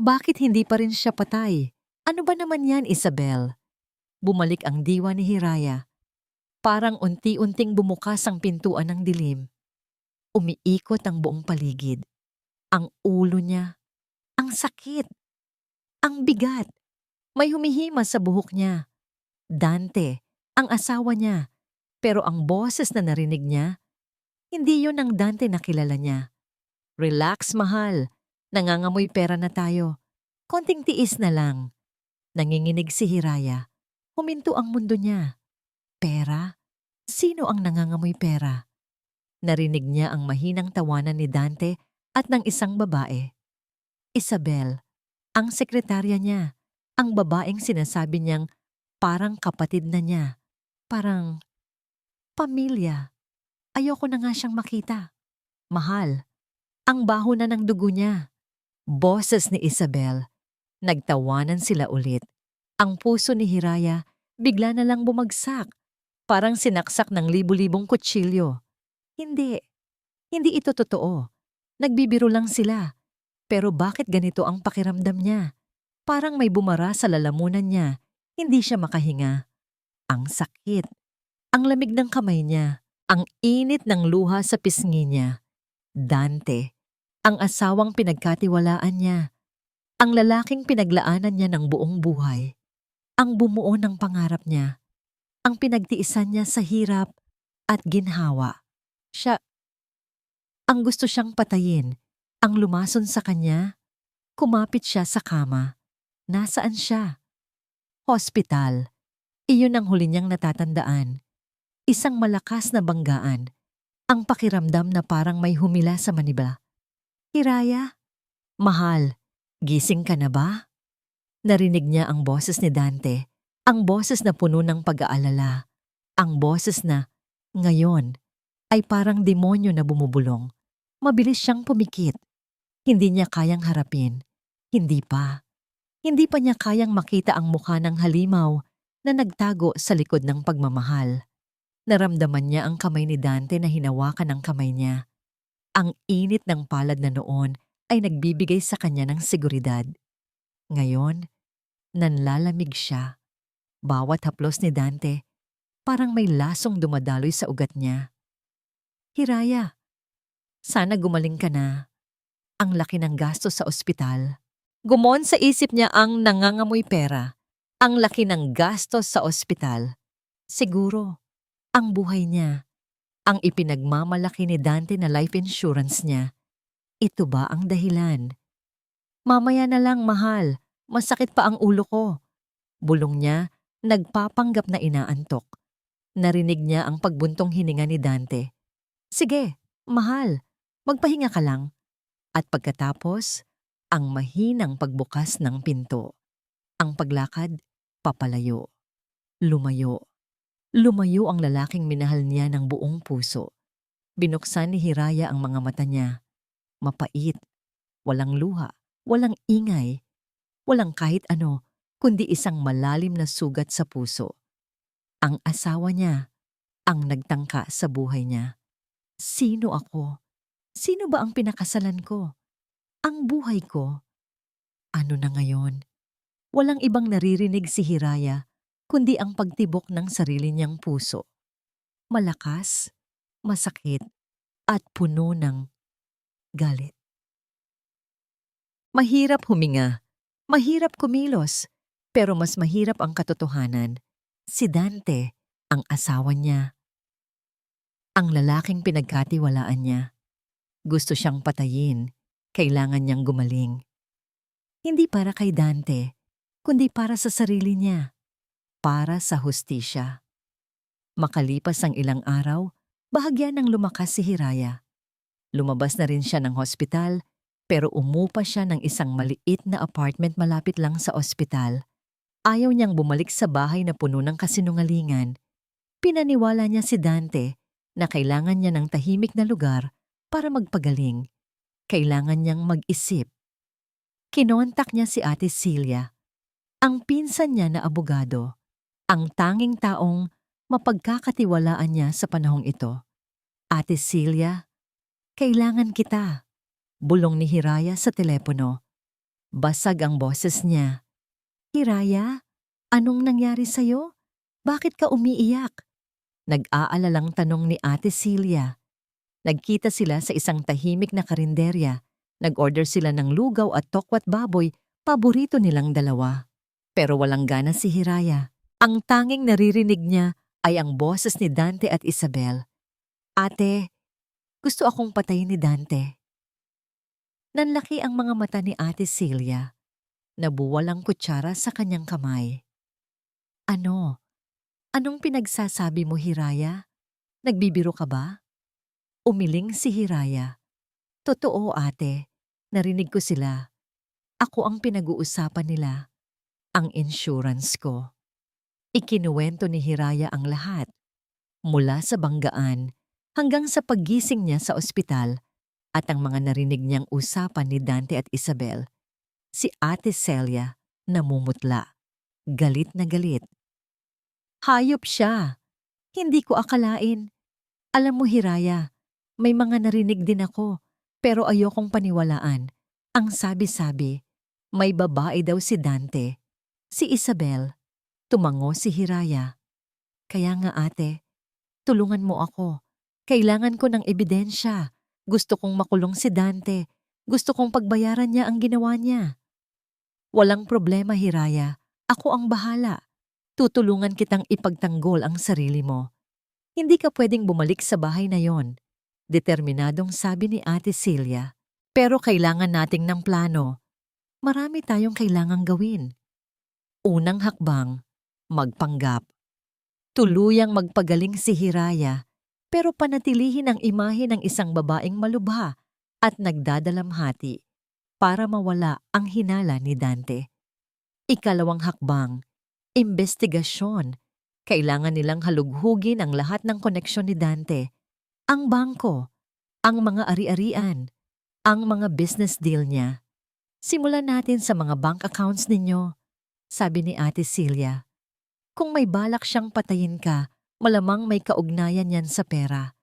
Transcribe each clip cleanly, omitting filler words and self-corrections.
Bakit hindi pa rin siya patay? Ano ba naman yan, Isabel? Bumalik ang diwa ni Hiraya. Parang unti-unting bumukas ang pintuan ng dilim. Umiikot ang buong paligid. Ang ulo niya. Ang sakit. Ang bigat. May humihimas sa buhok niya. Dante, ang asawa niya. Pero ang boses na narinig niya, hindi yun ang Dante na kilala niya. Relax, mahal. Nangangamoy pera na tayo. Konting tiis na lang. Nanginginig si Hiraya. Huminto ang mundo niya. Pera? Sino ang nangangamoy pera? Narinig niya ang mahinang tawanan ni Dante at ng isang babae. Isabel, ang sekretarya niya. Ang babaeng sinasabi niyang parang kapatid na niya. Parang pamilya. Ayoko na nga siyang makita. Mahal, ang baho na ng dugo niya. Boses ni Isabel. Nagtawanan sila ulit. Ang puso ni Hiraya bigla na lang bumagsak. Parang sinaksak ng libu-libong kutsilyo. Hindi. Hindi ito totoo. Nagbibiro lang sila. Pero bakit ganito ang pakiramdam niya? Parang may bumara sa lalamunan niya. Hindi siya makahinga. Ang sakit. Ang lamig ng kamay niya. Ang init ng luha sa pisngi niya. Dante. Ang asawang pinagkatiwalaan niya. Ang lalaking pinaglaanan niya ng buong buhay. Ang bumuo ng pangarap niya. Ang pinagtiisan niya sa hirap at ginhawa. Siya, ang gusto siyang patayin, ang lumason sa kanya, kumapit siya sa kama. Nasaan siya? Hospital. Iyon ang huli niyang natatandaan. Isang malakas na banggaan. Ang pakiramdam na parang may humila sa manibla. Hiraya? Mahal, gising ka na ba? Narinig niya ang boses ni Dante. Ang boses na puno ng pag-aalala. Ang boses na, ngayon, ay parang demonyo na bumubulong. Mabilis siyang pumikit. Hindi niya kayang harapin. Hindi pa. Hindi pa niya kayang makita ang mukha ng halimaw na nagtago sa likod ng pagmamahal. Naramdaman niya ang kamay ni Dante na hinawakan ng kamay niya. Ang init ng palad na noon ay nagbibigay sa kanya ng seguridad. Ngayon, nanlalamig siya. Bawat haplos ni Dante, parang may lasong dumadaloy sa ugat niya. Hiraya, sana gumaling ka na. Ang laki ng gasto sa ospital. Gumon sa isip niya ang nangangamoy pera. Ang laki ng gastos sa ospital. Siguro, ang buhay niya, ang ipinagmamalaki ni Dante na life insurance niya. Ito ba ang dahilan? Mamaya na lang, mahal. Masakit pa ang ulo ko. Bulong niya, nagpapanggap na inaantok. Narinig niya ang pagbuntong hininga ni Dante. Sige, mahal. Magpahinga ka lang. At pagkatapos, ang mahinang pagbukas ng pinto. Ang paglakad, papalayo. Lumayo. Lumayo ang lalaking minahal niya ng buong puso. Binuksan ni Hiraya ang mga mata niya. Mapait. Walang luha. Walang ingay. Walang kahit ano, kundi isang malalim na sugat sa puso. Ang asawa niya, ang nagtangka sa buhay niya. Sino ako? Sino ba ang pinakasalan ko? Ang buhay ko? Ano na ngayon? Walang ibang naririnig si Hiraya, kundi ang pagtibok ng sarili niyang puso. Malakas, masakit, at puno ng galit. Mahirap huminga, mahirap kumilos, pero mas mahirap ang katotohanan. Si Dante, ang asawa niya. Ang lalaking pinagkatiwalaan niya. Gusto siyang patayin, kailangan niyang gumaling. Hindi para kay Dante, kundi para sa sarili niya. Para sa hustisya. Makalipas ang ilang araw, bahagya ng lumakas si Hiraya. Lumabas na rin siya ng hospital, pero umupa siya ng isang maliit na apartment malapit lang sa ospital. Ayaw niyang bumalik sa bahay na puno ng kasinungalingan. Pinaniwala niya si Dante na kailangan niya ng tahimik na lugar para magpagaling. Kailangan niyang mag-isip. Kinontak niya si Ate Celia, ang pinsan niya na abogado, ang tanging taong mapagkakatiwalaan niya sa panahong ito. Ate Celia, kailangan kita, bulong ni Hiraya sa telepono. Basag ang boses niya. Hiraya, anong nangyari sa'yo? Bakit ka umiiyak? Nag-aalalang tanong ni Ate Celia. Nagkita sila sa isang tahimik na karinderya. Nag-order sila ng lugaw at tokwat baboy, paborito nilang dalawa. Pero walang gana si Hiraya. Ang tanging naririnig niya ay ang boses ni Dante at Isabel. Ate, gusto akong patayin ni Dante. Nanlaki ang mga mata ni Ate Celia. Nabuwal ang kutsara sa kanyang kamay. Ano? Anong pinagsasabi mo, Hiraya? Nagbibiro ka ba? Umiling si Hiraya. Totoo, ate. Narinig ko sila. Ako ang pinag-uusapan nila. Ang insurance ko. Ikinuwento ni Hiraya ang lahat. Mula sa banggaan hanggang sa paggising niya sa ospital at ang mga narinig niyang usapan ni Dante at Isabel. Si Ate Celia namumutla. Galit na galit. Hayop siya. Hindi ko akalain. Alam mo, Hiraya, may mga narinig din ako pero ayokong paniwalaan. Ang sabi-sabi, may babae daw si Dante. Si Isabel. Tumango si Hiraya. Kaya nga ate, tulungan mo ako. Kailangan ko ng ebidensya. Gusto kong makulong si Dante. Gusto kong pagbayaran niya ang ginawa niya. Walang problema, Hiraya. Ako ang bahala. Tutulungan kitang ipagtanggol ang sarili mo. Hindi ka pwedeng bumalik sa bahay na yon. Determinadong sabi ni Ate Celia. Pero kailangan nating ng plano. Marami tayong kailangang gawin. Unang hakbang, magpanggap. Tuluyang magpagaling si Hiraya, pero panatilihin ang imahe ng isang babaeng malubha at nagdadalamhati para mawala ang hinala ni Dante. Ikalawang hakbang, investigasyon. Kailangan nilang halughugin ang lahat ng koneksyon ni Dante. Ang bangko, ang mga ari-arian, ang mga business deal niya. Simulan natin sa mga bank accounts ninyo, sabi ni Ate Celia. Kung may balak siyang patayin ka, malamang may kaugnayan yan sa pera.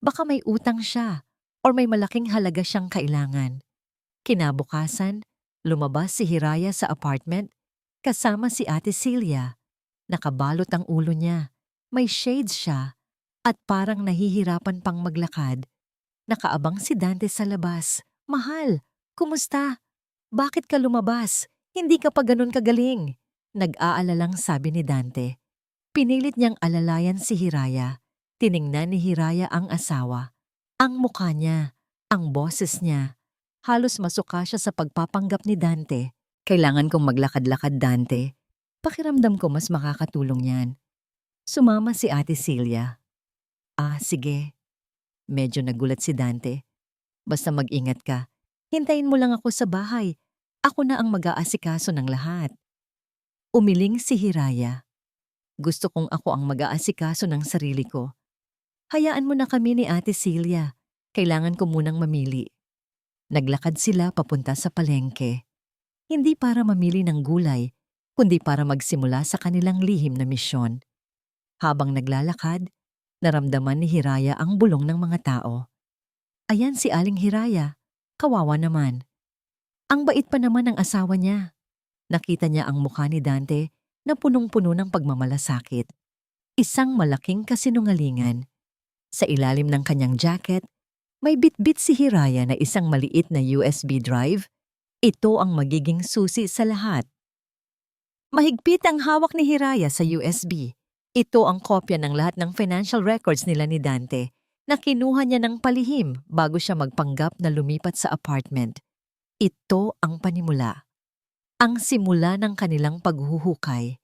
Baka may utang siya or may malaking halaga siyang kailangan. Kinabukasan, lumabas si Hiraya sa apartment kasama si Ate Celia. Nakabalot ang ulo niya, may shades siya at parang nahihirapan pang maglakad. Nakaabang si Dante sa labas. Mahal, kumusta? Bakit ka lumabas? Hindi ka pa ganun kagaling. Nag-aalalang sabi ni Dante. Pinilit niyang alalayan si Hiraya. Tiningnan ni Hiraya ang asawa. Ang mukha niya, ang boses niya. Halos masuka siya sa pagpapanggap ni Dante. Kailangan kong maglakad-lakad, Dante. Pakiramdam ko mas makakatulong yan. Sumama si Ate Celia. Sige. Medyo nagulat si Dante. Basta mag-ingat ka. Hintayin mo lang ako sa bahay. Ako na ang mag-aasikaso ng lahat. Umiling si Hiraya. Gusto kong ako ang mag-aasikaso ng sarili ko. Hayaan mo na kami ni Ate Celia. Kailangan ko munang mamili. Naglakad sila papunta sa palengke. Hindi para mamili ng gulay, kundi para magsimula sa kanilang lihim na misyon. Habang naglalakad, naramdaman ni Hiraya ang bulong ng mga tao. Ayan si Aling Hiraya, kawawa naman. Ang bait pa naman ng asawa niya. Nakita niya ang mukha ni Dante na punong-puno ng pagmamalasakit. Isang malaking kasinungalingan. Sa ilalim ng kanyang jacket, may bitbit si Hiraya na isang maliit na USB drive. Ito ang magiging susi sa lahat. Mahigpit ang hawak ni Hiraya sa USB. Ito ang kopya ng lahat ng financial records nila ni Dante na kinuha niya ng palihim bago siya magpanggap na lumipat sa apartment. Ito ang panimula. Ang simula ng kanilang paghuhukay.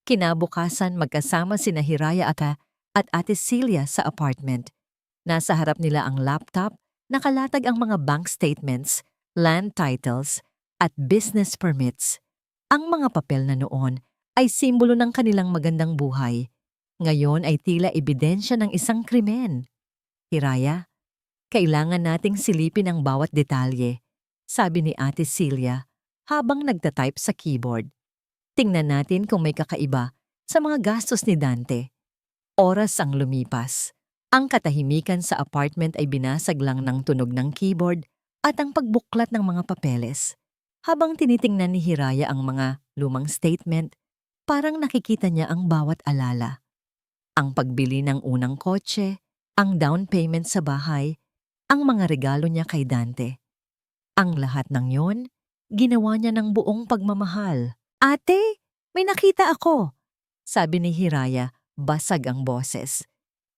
Kinabukasan magkasama sina Hiraya at Ate Celia sa apartment. Nasa harap nila ang laptop, nakalatag ang mga bank statements, land titles, at business permits. Ang mga papel na noon ay simbolo ng kanilang magandang buhay. Ngayon ay tila ebidensya ng isang krimen. Hiraya, kailangan nating silipin ang bawat detalye, sabi ni Ate Celia habang nagtatype sa keyboard. Tingnan natin kung may kakaiba sa mga gastos ni Dante. Oras ang lumipas. Ang katahimikan sa apartment ay binasag lang ng tunog ng keyboard at ang pagbuklat ng mga papeles. Habang tinitingnan ni Hiraya ang mga lumang statement, parang nakikita niya ang bawat alala. Ang pagbili ng unang kotse, ang down payment sa bahay, ang mga regalo niya kay Dante. Ang lahat ng yon, ginawa niya ng buong pagmamahal. "Ate, may nakita ako!" sabi ni Hiraya, basag ang boses.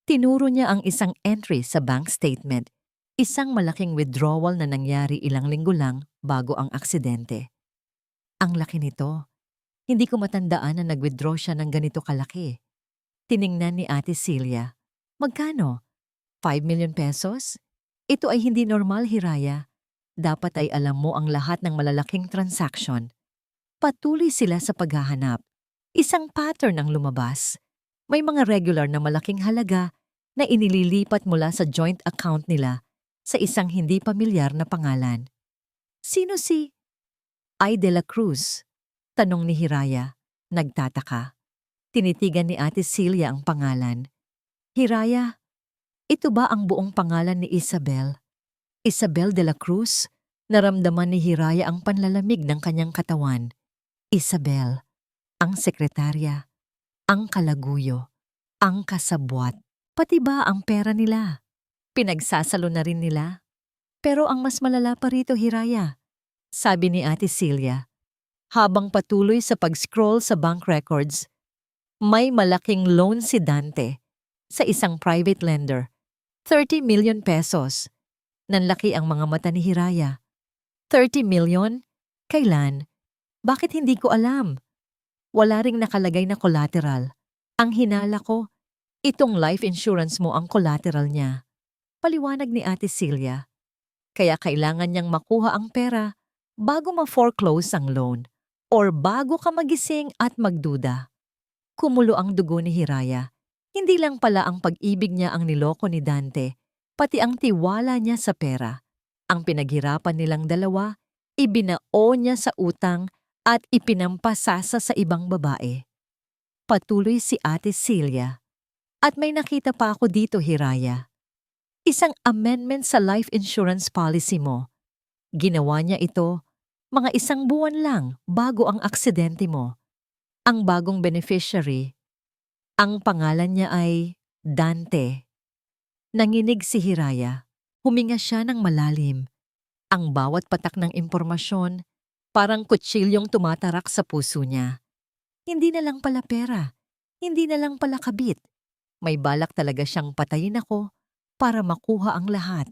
Tinuro niya ang isang entry sa bank statement, isang malaking withdrawal na nangyari ilang linggo lang bago ang aksidente. Ang laki nito. Hindi ko matandaan na nag-withdraw siya ng ganito kalaki. Tiningnan ni Ate Celia. "Magkano? 5 million pesos? Ito ay hindi normal, Hiraya. Dapat ay alam mo ang lahat ng malalaking transaction." Patuloy sila sa paghahanap. Isang pattern ang lumabas. May mga regular na malaking halaga na inililipat mula sa joint account nila sa isang hindi pamilyar na pangalan. "Sino si Ay de la Cruz?" tanong ni Hiraya. Nagtataka. Tinitigan ni Ate Celia ang pangalan. "Hiraya, ito ba ang buong pangalan ni Isabel? Isabel de la Cruz?" Naramdaman ni Hiraya ang panlalamig ng kanyang katawan. Isabel, ang sekretarya, ang kalaguyo, ang kasabwat, pati ba ang pera nila? Pinagsasalo na rin nila. Pero ang mas malala pa rito, Hiraya, sabi ni Ate Celia. Habang patuloy sa pag-scroll sa bank records, may malaking loan si Dante sa isang private lender. 30 million pesos. Nanlaki ang mga mata ni Hiraya. 30 million? Kailan? Bakit hindi ko alam? Wala ring nakalagay na collateral. Ang hinala ko, itong life insurance mo ang collateral niya. Paliwanag ni Ate Celia. Kaya kailangan niyang makuha ang pera bago ma-foreclose ang loan or bago ka magising at magduda. Kumulo ang dugo ni Hiraya. Hindi lang pala ang pag-ibig niya ang niloko ni Dante, pati ang tiwala niya sa pera. Ang pinaghirapan nilang dalawa, ibinao niya sa utang at ipinampasasa sa ibang babae. Patuloy si Ate Celia. At may nakita pa ako dito, Hiraya. Isang amendment sa life insurance policy mo. Ginawa niya ito mga 1 buwan lang bago ang aksidente mo. Ang bagong beneficiary, ang pangalan niya ay Dante. Nanginig si Hiraya. Huminga siya ng malalim. Ang bawat patak ng impormasyon, parang kutsilyong tumatarak sa puso niya. Hindi na lang pala pera. Hindi na lang pala kabit. May balak talaga siyang patayin ako para makuha ang lahat.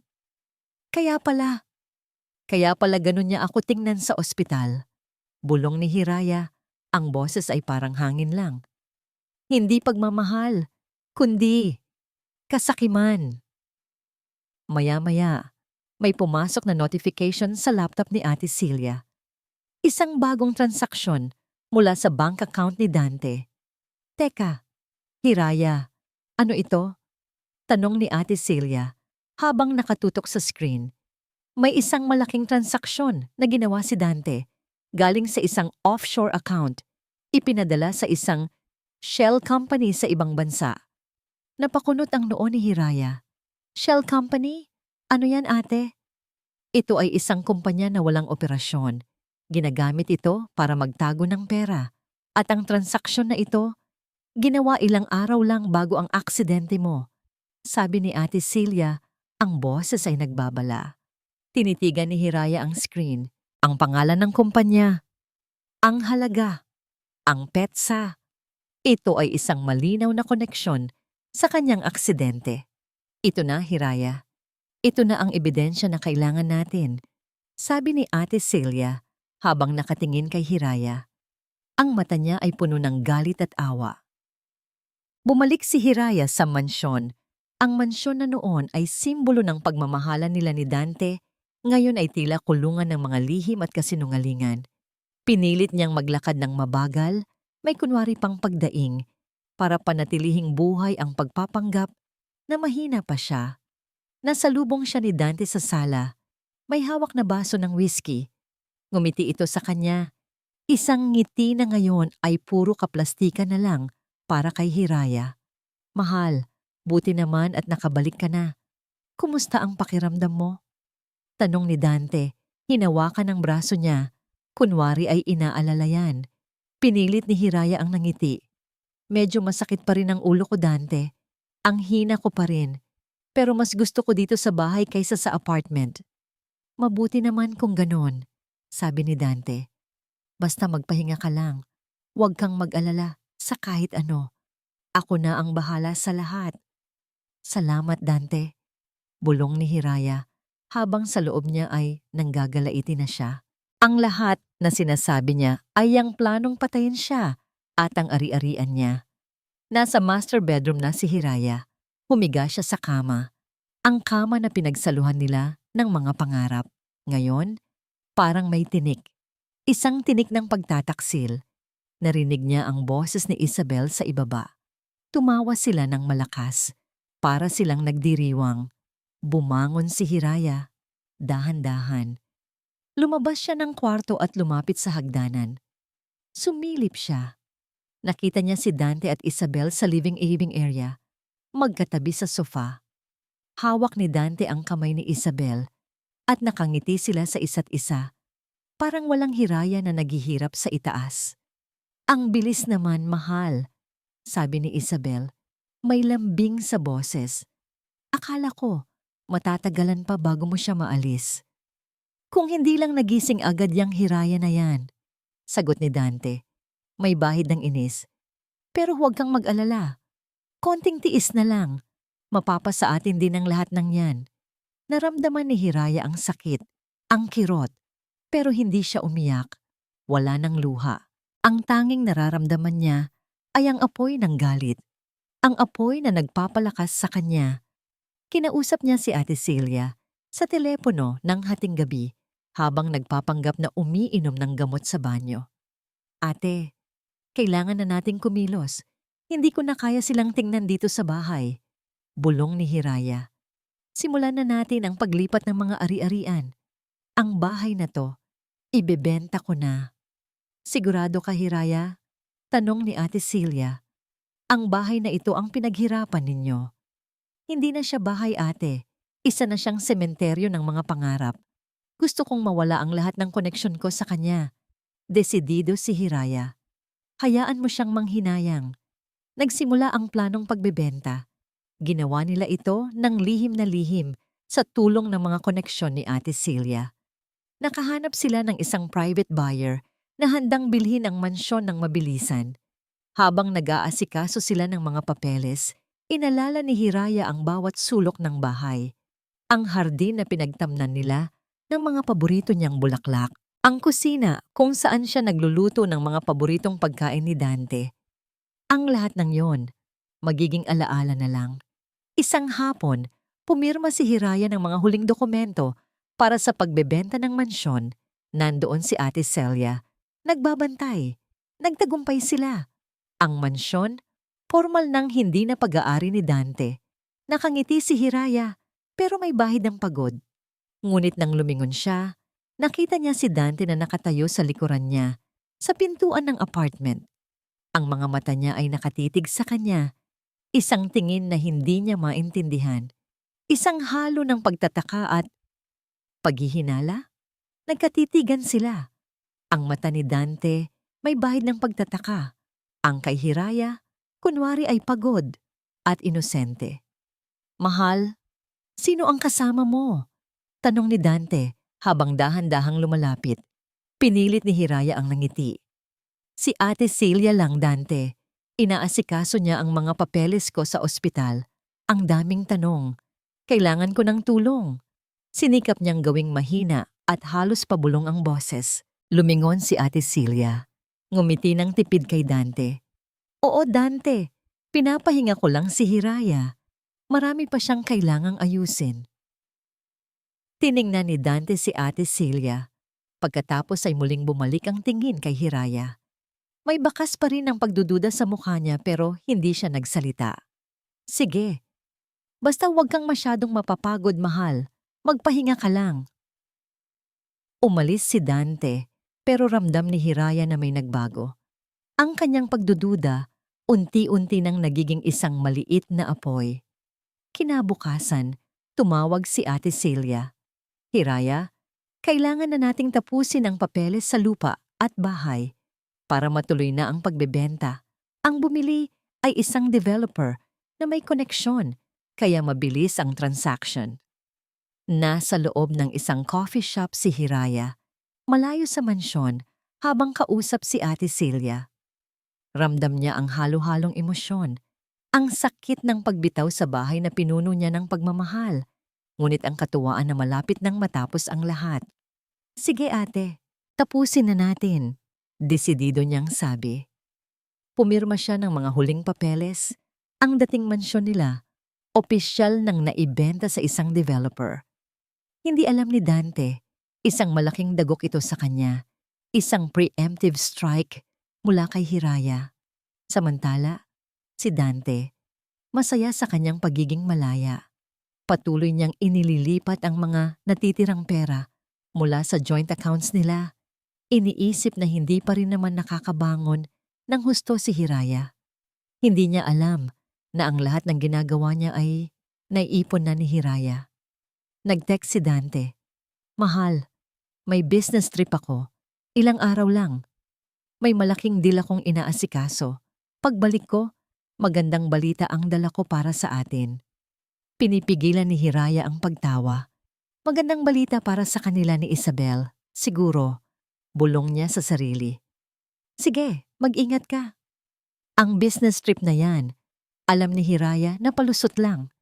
Kaya pala ganun niya ako tingnan sa ospital. Bulong ni Hiraya, ang boses ay parang hangin lang. Hindi pagmamahal, kundi kasakiman. Maya-maya, may pumasok na notification sa laptop ni Ate Celia. Isang bagong transaksyon mula sa bank account ni Dante. Teka, Hiraya, ano ito? Tanong ni Ate Celia habang nakatutok sa screen. May isang malaking transaksyon na ginawa si Dante galing sa isang offshore account, ipinadala sa isang shell company sa ibang bansa. Napakunot ang noo ni Hiraya. Shell company? Ano yan, ate? Ito ay isang kumpanya na walang operasyon. Ginagamit ito para magtago ng pera. At ang transaksyon na ito, ginawa ilang araw lang bago ang aksidente mo. Sabi ni Ate Celia, ang boses ay nagbabala. Tinitigan ni Hiraya ang screen, ang pangalan ng kumpanya, ang halaga, ang petsa. Ito ay isang malinaw na koneksyon sa kanyang aksidente. Ito na, Hiraya. Ito na ang ebidensya na kailangan natin, sabi ni Ate Celia habang nakatingin kay Hiraya. Ang mata niya ay puno ng galit at awa. Bumalik si Hiraya sa mansyon. Ang mansyon na noon ay simbolo ng pagmamahalan nila ni Dante, ngayon ay tila kulungan ng mga lihim at kasinungalingan. Pinilit niyang maglakad ng mabagal, may kunwari pang pagdaing, para panatilihing buhay ang pagpapanggap na mahina pa siya. Nasalubong siya ni Dante sa sala. May hawak na baso ng whiskey. Ngumiti ito sa kanya. Isang ngiti na ngayon ay puro kaplastikan na lang para kay Hiraya. Mahal, buti naman at nakabalik ka na. Kumusta ang pakiramdam mo? Tanong ni Dante, hinawakan ang braso niya. Kunwari ay inaalala yan. Pinilit ni Hiraya ang nangiti. Medyo masakit pa rin ang ulo ko, Dante. Ang hina ko pa rin. Pero mas gusto ko dito sa bahay kaysa sa apartment. Mabuti naman kung ganon, sabi ni Dante. Basta magpahinga ka lang. Huwag kang mag-alala sa kahit ano. Ako na ang bahala sa lahat. Salamat, Dante. Bulong ni Hiraya habang sa loob niya ay nanggagalaiti na siya. Ang lahat na sinasabi niya ay ang planong patayin siya at ang ari-arian niya. Nasa master bedroom na si Hiraya. Humiga siya sa kama. Ang kama na pinagsaluhan nila ng mga pangarap. Ngayon, parang may tinik. Isang tinik ng pagtataksil. Narinig niya ang boses ni Isabel sa ibaba. Tumawa sila ng malakas. Para silang nagdiriwang. Bumangon si Hiraya. Dahan-dahan. Lumabas siya ng kwarto at lumapit sa hagdanan. Sumilip siya. Nakita niya si Dante at Isabel sa living area, magkatabi sa sofa. Hawak ni Dante ang kamay ni Isabel at nakangiti sila sa isa't isa. Parang walang Hiraya na naghihirap sa itaas. Ang bilis naman, mahal, sabi ni Isabel. May lambing sa boses. Akala ko, matatagalan pa bago mo siya maalis. Kung hindi lang nagising agad yang Hiraya na yan, sagot ni Dante. May bahid ng inis. Pero huwag kang mag-alala. Konting tiis na lang. Mapapasa atin din ang lahat ng yan. Naramdaman ni Hiraya ang sakit, ang kirot. Pero hindi siya umiyak. Wala nang luha. Ang tanging nararamdaman niya ay ang apoy ng galit. Ang apoy na nagpapalakas sa kanya. Kinausap niya si Ate Celia sa telepono ng hating gabi habang nagpapanggap na umiinom ng gamot sa banyo. Ate, kailangan na nating kumilos. Hindi ko na kaya silang tingnan dito sa bahay. Bulong ni Hiraya. Simulan na natin ang paglipat ng mga ari-arian. Ang bahay na to, ibebenta ko na. Sigurado ka, Hiraya? Tanong ni Ate Celia. Ang bahay na ito ang pinaghirapan ninyo. Hindi na siya bahay, ate. Isa na siyang sementeryo ng mga pangarap. Gusto kong mawala ang lahat ng koneksyon ko sa kanya. Desidido si Hiraya. Hayaan mo siyang manghinayang. Nagsimula ang planong pagbebenta. Ginawa nila ito ng lihim na lihim sa tulong ng mga koneksyon ni Ate Celia. Nakahanap sila ng isang private buyer na handang bilhin ang mansyon ng mabilisan. Habang nag-aasikaso sila ng mga papeles, inalala ni Hiraya ang bawat sulok ng bahay. Ang hardin na pinagtamnan nila ng mga paborito niyang bulaklak. Ang kusina kung saan siya nagluluto ng mga paboritong pagkain ni Dante. Ang lahat ng yon, magiging alaala na lang. Isang hapon, pumirma si Hiraya ng mga huling dokumento para sa pagbebenta ng mansyon. Nandoon si Ate Celia. Nagbabantay. Nagtagumpay sila. Ang mansyon, formal nang hindi na pag-aari ni Dante. Nakangiti si Hiraya, pero may bahid ng pagod. Ngunit nang lumingon siya, nakita niya si Dante na nakatayo sa likuran niya, sa pintuan ng apartment. Ang mga mata niya ay nakatitig sa kanya, isang tingin na hindi niya maintindihan, isang halo ng pagtataka at paghihinala. Nagkatitigan sila. Ang mata ni Dante may bahid ng pagtataka. Ang kay Hiraya, kunwari ay pagod at inosente. Mahal, sino ang kasama mo? Tanong ni Dante habang dahan-dahang lumalapit. Pinilit ni Hiraya ang nangiti. Si Ate Celia lang, Dante. Inaasikaso niya ang mga papeles ko sa ospital. Ang daming tanong. Kailangan ko ng tulong. Sinikap niyang gawing mahina at halos pabulong ang boses. Lumingon si Ate Celia. Ngumiti ng tipid kay Dante. Oo, Dante. Pinapahinga ko lang si Hiraya. Marami pa siyang kailangang ayusin. Tiningnan ni Dante si Ate Celia. Pagkatapos ay muling bumalik ang tingin kay Hiraya. May bakas pa rin ang pagdududa sa mukha niya pero hindi siya nagsalita. Sige. Basta huwag kang masyadong mapapagod, mahal. Magpahinga ka lang. Umalis si Dante pero ramdam ni Hiraya na may nagbago. Ang kanyang pagdududa, unti-unti nang nagiging isang maliit na apoy. Kinabukasan, tumawag si Ate Celia. Hiraya, Kailangan na nating tapusin ang papeles sa lupa at bahay para matuloy na ang pagbebenta. Ang bumili ay isang developer na may koneksyon, kaya mabilis ang transaction. Nasa loob ng isang coffee shop si Hiraya, malayo sa mansyon, habang kausap si Ate Celia. Ramdam niya ang halo-halong emosyon, ang sakit ng pagbitaw sa bahay na pinuno niya ng pagmamahal, ngunit ang katuwaan na malapit nang matapos ang lahat. Sige ate, tapusin na natin, desidido niyang sabi. Pumirma siya ng mga huling papeles. Ang dating mansyon nila, opisyal nang naibenta sa isang developer. Hindi alam ni Dante, isang malaking dagok ito sa kanya, isang preemptive strike mula kay Hiraya. Samantala, si Dante, masaya sa kanyang pagiging malaya. Patuloy niyang inililipat ang mga natitirang pera mula sa joint accounts nila. Iniisip na hindi pa rin naman nakakabangon ng husto si Hiraya. Hindi niya alam na ang lahat ng ginagawa niya ay naiipon na ni Hiraya. Nag-text si Dante, "Mahal, may business trip ako. Ilang araw lang. May malaking deal akong inaasikaso. Pagbalik ko, magandang balita ang dala ko para sa atin." Pinipigilan ni Hiraya ang pagtawa. Magandang balita para sa kanila ni Isabel, siguro, bulong niya sa sarili. Sige, mag-ingat ka. Ang business trip na yan, alam ni Hiraya na palusot lang.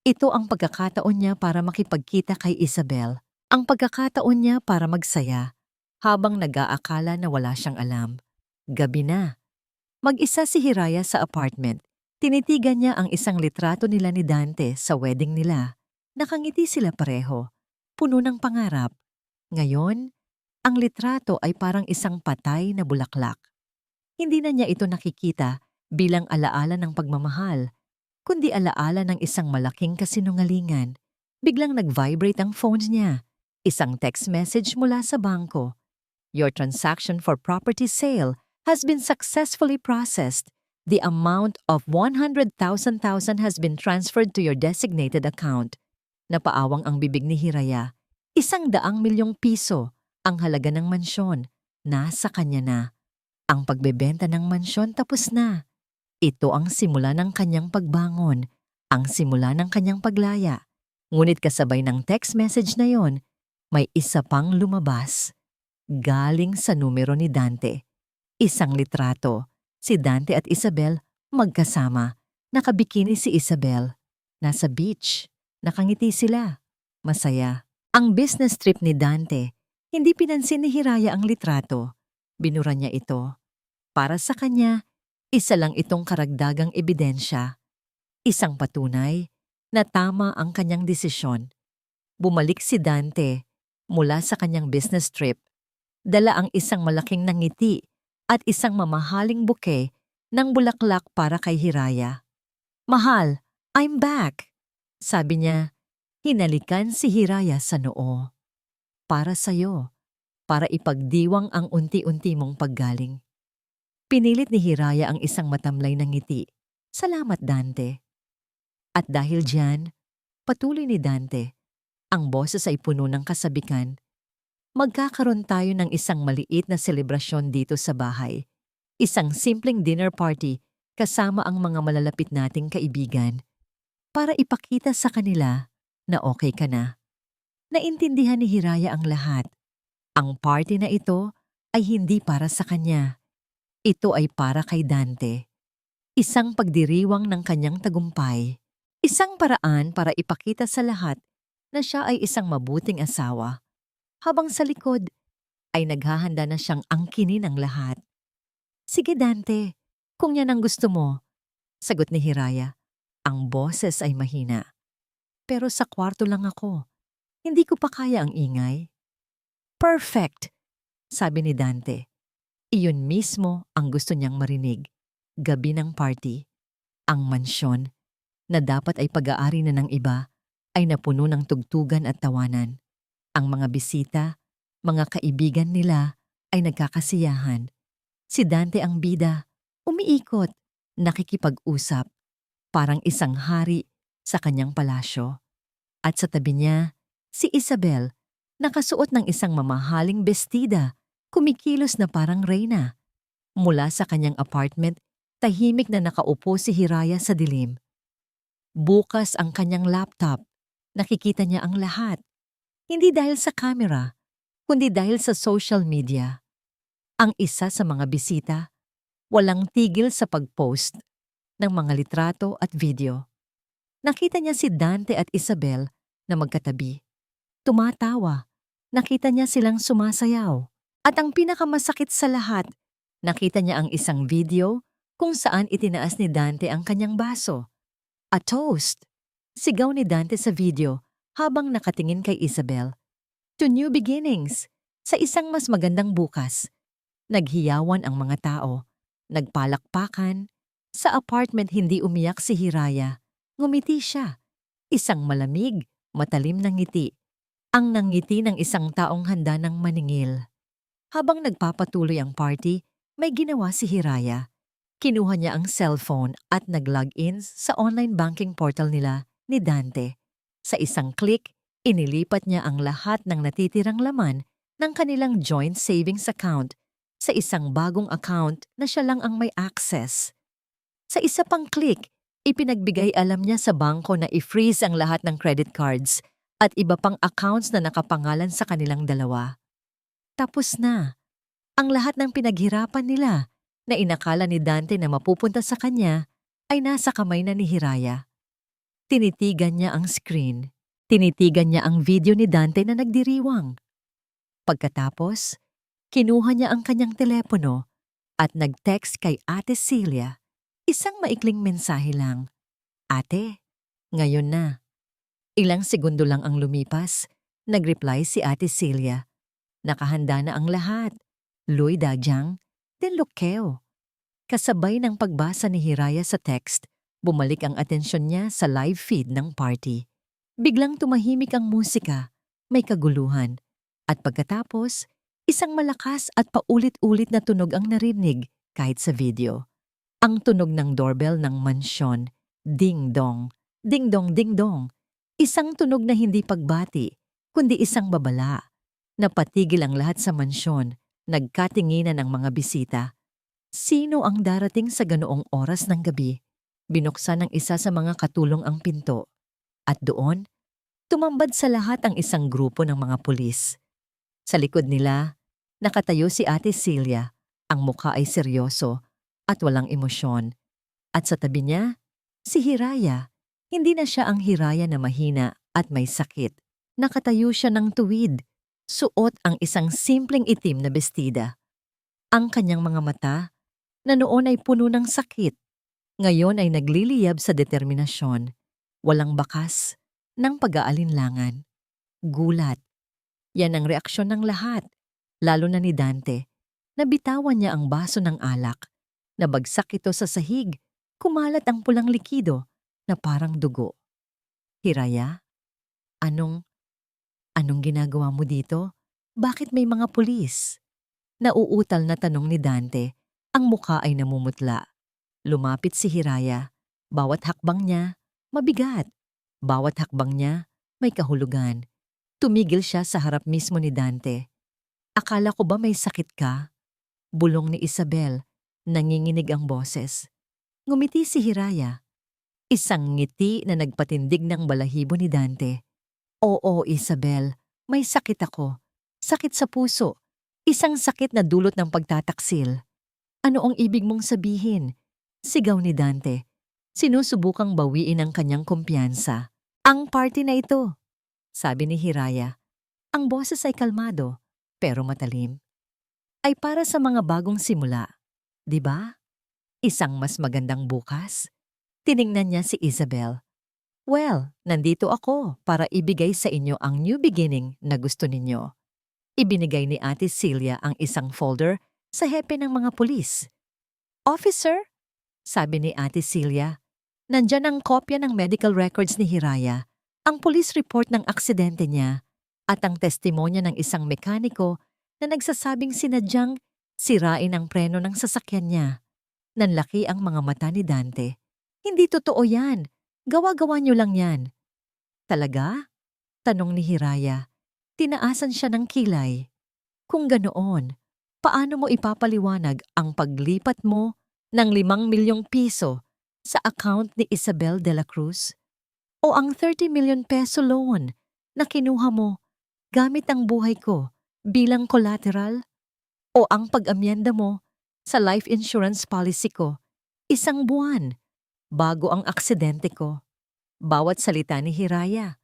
Ito ang pagkakataon niya para makipagkita kay Isabel, ang pagkakataon niya para magsaya, habang nag-aakala na wala siyang alam. Gabi na. Mag-isa si Hiraya sa apartment. Tinitigan niya ang isang litrato nila ni Dante sa wedding nila. Nakangiti sila pareho, puno ng pangarap. Ngayon, ang litrato ay parang isang patay na bulaklak. Hindi na niya ito nakikita bilang alaala ng pagmamahal, kundi alaala ng isang malaking kasinungalingan. Biglang nag-vibrate ang phone niya. Isang text message mula sa bangko. "Your transaction for property sale has been successfully processed. The amount of 100,000 has been transferred to your designated account." Napaawang ang bibig ni Hiraya. 100 milyong piso ang halaga ng mansyon. Nasa kanya na. Ang pagbebenta ng mansyon tapos na. Ito ang simula ng kanyang pagbangon, ang simula ng kanyang paglaya. Ngunit kasabay ng text message na yon, may isa pang lumabas. Galing sa numero ni Dante. Isang litrato. Si Dante at Isabel magkasama. Nakabikini si Isabel. Nasa beach. Nakangiti sila. Masaya. Ang business trip ni Dante, hindi pinansin ni Hiraya ang litrato. Binura niya ito. Para sa kanya, isa lang itong karagdagang ebidensya. Isang patunay na tama ang kanyang desisyon. Bumalik si Dante mula sa kanyang business trip. Dala ang isang malaking nangiti at isang mamahaling buke ng bulaklak para kay Hiraya. "Mahal, I'm back," sabi niya. Hinalikan si Hiraya sa noo. "Para sa'yo, para ipagdiwang ang unti-unti mong paggaling." Pinilit ni Hiraya ang isang matamlay na ngiti. "Salamat, Dante." At dahil diyan, patuloy ni Dante, ang boses ay puno ng kasabikan. Magkakaroon tayo ng isang maliit na selebrasyon dito sa bahay. Isang simpleng dinner party kasama ang mga malalapit nating kaibigan. Para ipakita sa kanila na okay ka na. Naintindihan ni Hiraya ang lahat. Ang party na ito ay hindi para sa kanya. Ito ay para kay Dante. Isang pagdiriwang ng kanyang tagumpay. Isang paraan para ipakita sa lahat na siya ay isang mabuting asawa. Habang sa likod, ay naghahanda na siyang angkinin ang lahat. "Sige Dante, kung yan ang gusto mo," sagot ni Hiraya. Ang boses ay mahina. "Pero sa kwarto lang ako. Hindi ko pa kaya ang ingay." "Perfect," sabi ni Dante. Iyon mismo ang gusto niyang marinig. Gabi ng party. Ang mansyon, na dapat ay pag-aari na ng iba, ay napuno ng tugtugan at tawanan. Ang mga bisita, mga kaibigan nila, ay nagkakasiyahan. Si Dante ang bida, umiikot, nakikipag-usap, parang isang hari sa kanyang palasyo. At sa tabi niya, si Isabel, Nakasuot ng isang mamahaling bestida, kumikilos na parang reyna. Mula sa kanyang apartment, tahimik na nakaupo si Hiraya sa dilim. Bukas ang kanyang laptop. Nakikita niya ang lahat. Hindi dahil sa camera, kundi dahil sa social media. Ang isa sa mga bisita, walang tigil sa pag-post ng mga litrato at video. Nakita niya si Dante at Isabel na magkatabi. Tumatawa. Nakita niya silang sumasayaw. At ang pinakamasakit sa lahat, nakita niya ang isang video kung saan itinaas ni Dante ang kanyang baso. A toast! Sigaw ni Dante sa video habang nakatingin kay Isabel. To new beginnings, sa isang mas magandang bukas. Naghiyawan ang mga tao. Nagpalakpakan. Sa apartment hindi umiyak si Hiraya. Ngumiti siya. Isang malamig, matalim na ngiti. Ang nangiti ng isang taong handa ng maningil. Habang nagpapatuloy ang party, may ginawa si Hiraya. Kinuha niya ang cellphone at nag-login sa online banking portal nila ni Dante. Sa isang click, inilipat niya ang lahat ng natitirang laman ng kanilang joint savings account sa isang bagong account na siya lang ang may access. Sa isa pang click, ipinagbigay alam niya sa bangko na i-freeze ang lahat ng credit cards at iba pang accounts na nakapangalan sa kanilang dalawa. Tapos na. Ang lahat ng pinaghirapan nila na inakala ni Dante na mapupunta sa kanya ay nasa kamay na ni Hiraya. Tinitigan niya ang screen. Tinitigan niya ang video ni Dante na nagdiriwang. Pagkatapos, kinuha niya ang kanyang telepono at nag-text kay Ate Celia. Isang maikling mensahe lang. Ate, ngayon na. Ilang segundo lang ang lumipas, nag-reply si Ate Celia. Nakahanda na ang lahat. Luy Dajiang, din Lukeo. Kasabay ng pagbasa ni Hiraya sa text, bumalik ang atensyon niya sa live feed ng party. Biglang tumahimik ang musika, may kaguluhan. At pagkatapos, isang malakas at paulit-ulit na tunog ang narinig kahit sa video. Ang tunog ng doorbell ng mansyon, ding-dong, ding-dong, ding-dong. Isang tunog na hindi pagbati, kundi isang babala. Napatigil ang lahat sa mansyon, nagkatinginan ang mga bisita. Sino ang darating sa ganoong oras ng gabi? Binuksan ng isa sa mga katulong ang pinto. At doon, tumambad sa lahat ang isang grupo ng mga pulis. Sa likod nila, nakatayo si Ate Celia. Ang mukha ay seryoso at walang emosyon. At sa tabi niya, si Hiraya. Hindi na siya ang Hiraya na mahina at may sakit. Nakatayo siya ng tuwid. Suot ang isang simpleng itim na bestida. Ang kanyang mga mata, na noon ay puno ng sakit, ngayon ay nagliliyab sa determinasyon. Walang bakas ng pag-aalinlangan. Gulat. Yan ang reaksyon ng lahat, lalo na ni Dante. Nabitawan niya ang baso ng alak. Nabagsak ito sa sahig. Kumalat ang pulang likido na parang dugo. Hiraya, anong ginagawa mo dito? Bakit may mga pulis? Nauutal na tanong ni Dante. Ang muka ay namumutla. Lumapit si Hiraya. Bawat hakbang niya, mabigat. Bawat hakbang niya, may kahulugan. Tumigil siya sa harap mismo ni Dante. Akala ko ba may sakit ka? Bulong ni Isabel. Nanginginig ang boses. Ngumiti si Hiraya. Isang ngiti na nagpatindig ng balahibo ni Dante. Oo, Isabel, may sakit ako. Sakit sa puso. Isang sakit na dulot ng pagtataksil. Ano ang ibig mong sabihin? Sigaw ni Dante. Sinusubukang bawiin ang kanyang kumpiyansa. Ang party na ito, sabi ni Hiraya. Ang boses ay kalmado, pero matalim. Ay para sa mga bagong simula. Di ba? Isang mas magandang bukas. Tiningnan niya si Isabel. Well, nandito ako para ibigay sa inyo ang new beginning na gusto ninyo. Ibinigay ni Ate Celia ang isang folder sa hepe ng mga pulis. Officer, sabi ni Ate Celia, nandyan ang kopya ng medical records ni Hiraya, ang police report ng aksidente niya, at ang testimonya ng isang mekaniko na nagsasabing sinadyang sirain ang preno ng sasakyan niya. Nanlaki ang mga mata ni Dante. Hindi totoo yan. Gawa-gawa niyo lang yan. Talaga? Tanong ni Hiraya. Tinaasan siya ng kilay. Kung ganoon, paano mo ipapaliwanag ang paglipat mo ng 5 milyong piso sa account ni Isabel de la Cruz? O ang 30 million peso loan na kinuha mo gamit ang buhay ko bilang collateral? O ang pag-amyenda mo sa life insurance policy ko 1 buwan bago ang aksidente ko? Bawat salita ni Hiraya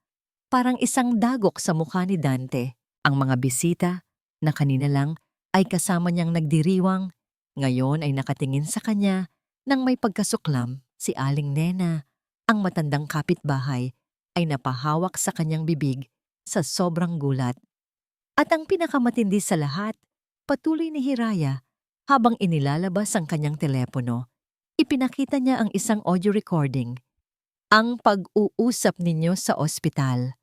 parang isang dagok sa mukha ni Dante. Ang mga bisita na kanina lang ay kasama niyang nagdiriwang, ngayon ay nakatingin sa kanya nang may pagkasuklam. Si Aling Nena, ang matandang kapitbahay, ay napahawak sa kanyang bibig sa sobrang gulat. At ang pinakamatindi sa lahat, patuloy ni Hiraya habang inilalabas ang kanyang telepono. Ipinakita niya ang isang audio recording. Ang pag-uusap ninyo sa ospital,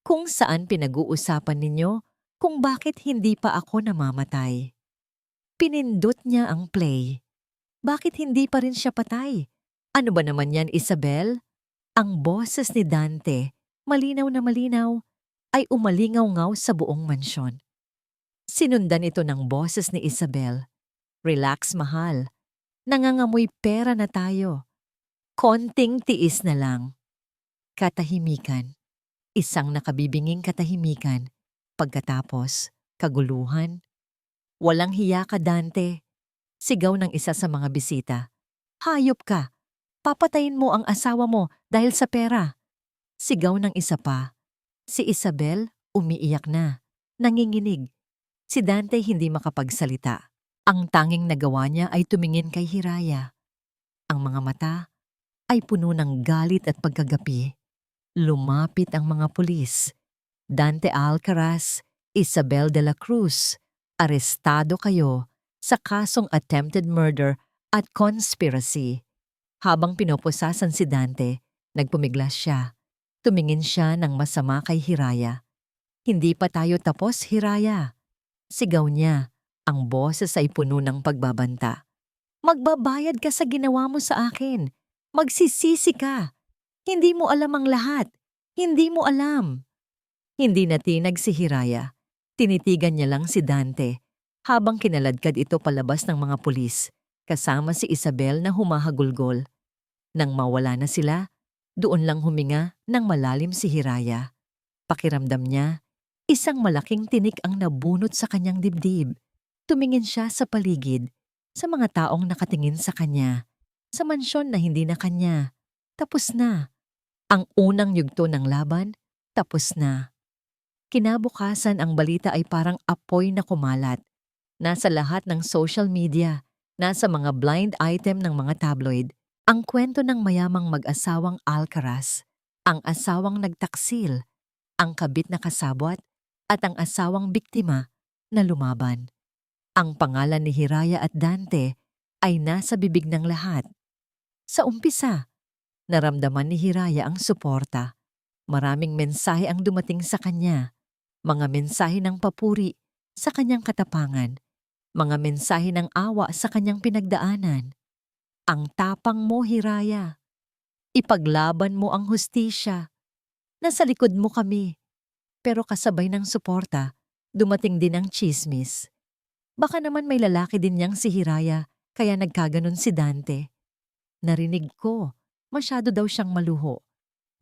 kung saan pinag-uusapan ninyo kung bakit hindi pa ako namamatay. Pinindot niya ang play. Bakit hindi pa rin siya patay? Ano ba naman yan, Isabel? Ang boses ni Dante, malinaw na malinaw, ay umalingaw-ngaw sa buong mansyon. Sinundan ito ng boses ni Isabel. Relax, mahal. Nangangamoy pera na tayo. Konting tiis na lang. Katahimikan. Isang nakabibinging katahimikan. Pagkatapos, kaguluhan. Walang hiya ka, Dante. Sigaw ng isa sa mga bisita. Hayop ka. Papatayin mo ang asawa mo dahil sa pera. Sigaw ng isa pa. Si Isabel umiiyak na. Nanginginig. Si Dante hindi makapagsalita. Ang tanging nagawa niya ay tumingin kay Hiraya. Ang mga mata ay puno ng galit at pagkagapi. Lumapit ang mga pulis. Dante Alcaraz, Isabel de la Cruz, arestado kayo sa kasong attempted murder at conspiracy. Habang pinoposasan si Dante, nagpumiglas siya. Tumingin siya ng masama kay Hiraya. Hindi pa tayo tapos, Hiraya. Sigaw niya. Ang boses ay puno ng pagbabanta. Magbabayad ka sa ginawa mo sa akin. Magsisisi ka. Hindi mo alam ang lahat. Hindi mo alam. Hindi natinag si Hiraya. Tinitigan niya lang si Dante habang kinaladkad ito palabas ng mga pulis kasama si Isabel na humahagulgol. Nang mawala na sila, doon lang huminga ng malalim si Hiraya. Pakiramdam niya, isang malaking tinik ang nabunot sa kanyang dibdib. Tumingin siya sa paligid, sa mga taong nakatingin sa kanya, sa mansyon na hindi na kanya. Tapos na. Ang unang yugto ng laban, tapos na. Kinabukasan ang balita ay parang apoy na kumalat. Nasa lahat ng social media, nasa mga blind item ng mga tabloid, ang kwento ng mayamang mag-asawang Alcaraz, ang asawang nagtaksil, ang kabit na kasabwat, at ang asawang biktima na lumaban. Ang pangalan ni Hiraya at Dante ay nasa bibig ng lahat. Sa umpisa, naramdaman ni Hiraya ang suporta. Maraming mensahe ang dumating sa kanya. Mga mensahe ng papuri sa kanyang katapangan. Mga mensahe ng awa sa kanyang pinagdaanan. Ang tapang mo, Hiraya. Ipaglaban mo ang hustisya. Nasa likod mo kami. Pero kasabay ng suporta, dumating din ang tsismis. Baka naman may lalaki din niyang si Hiraya kaya nagkaganon si Dante. Narinig ko, masyado daw siyang maluho.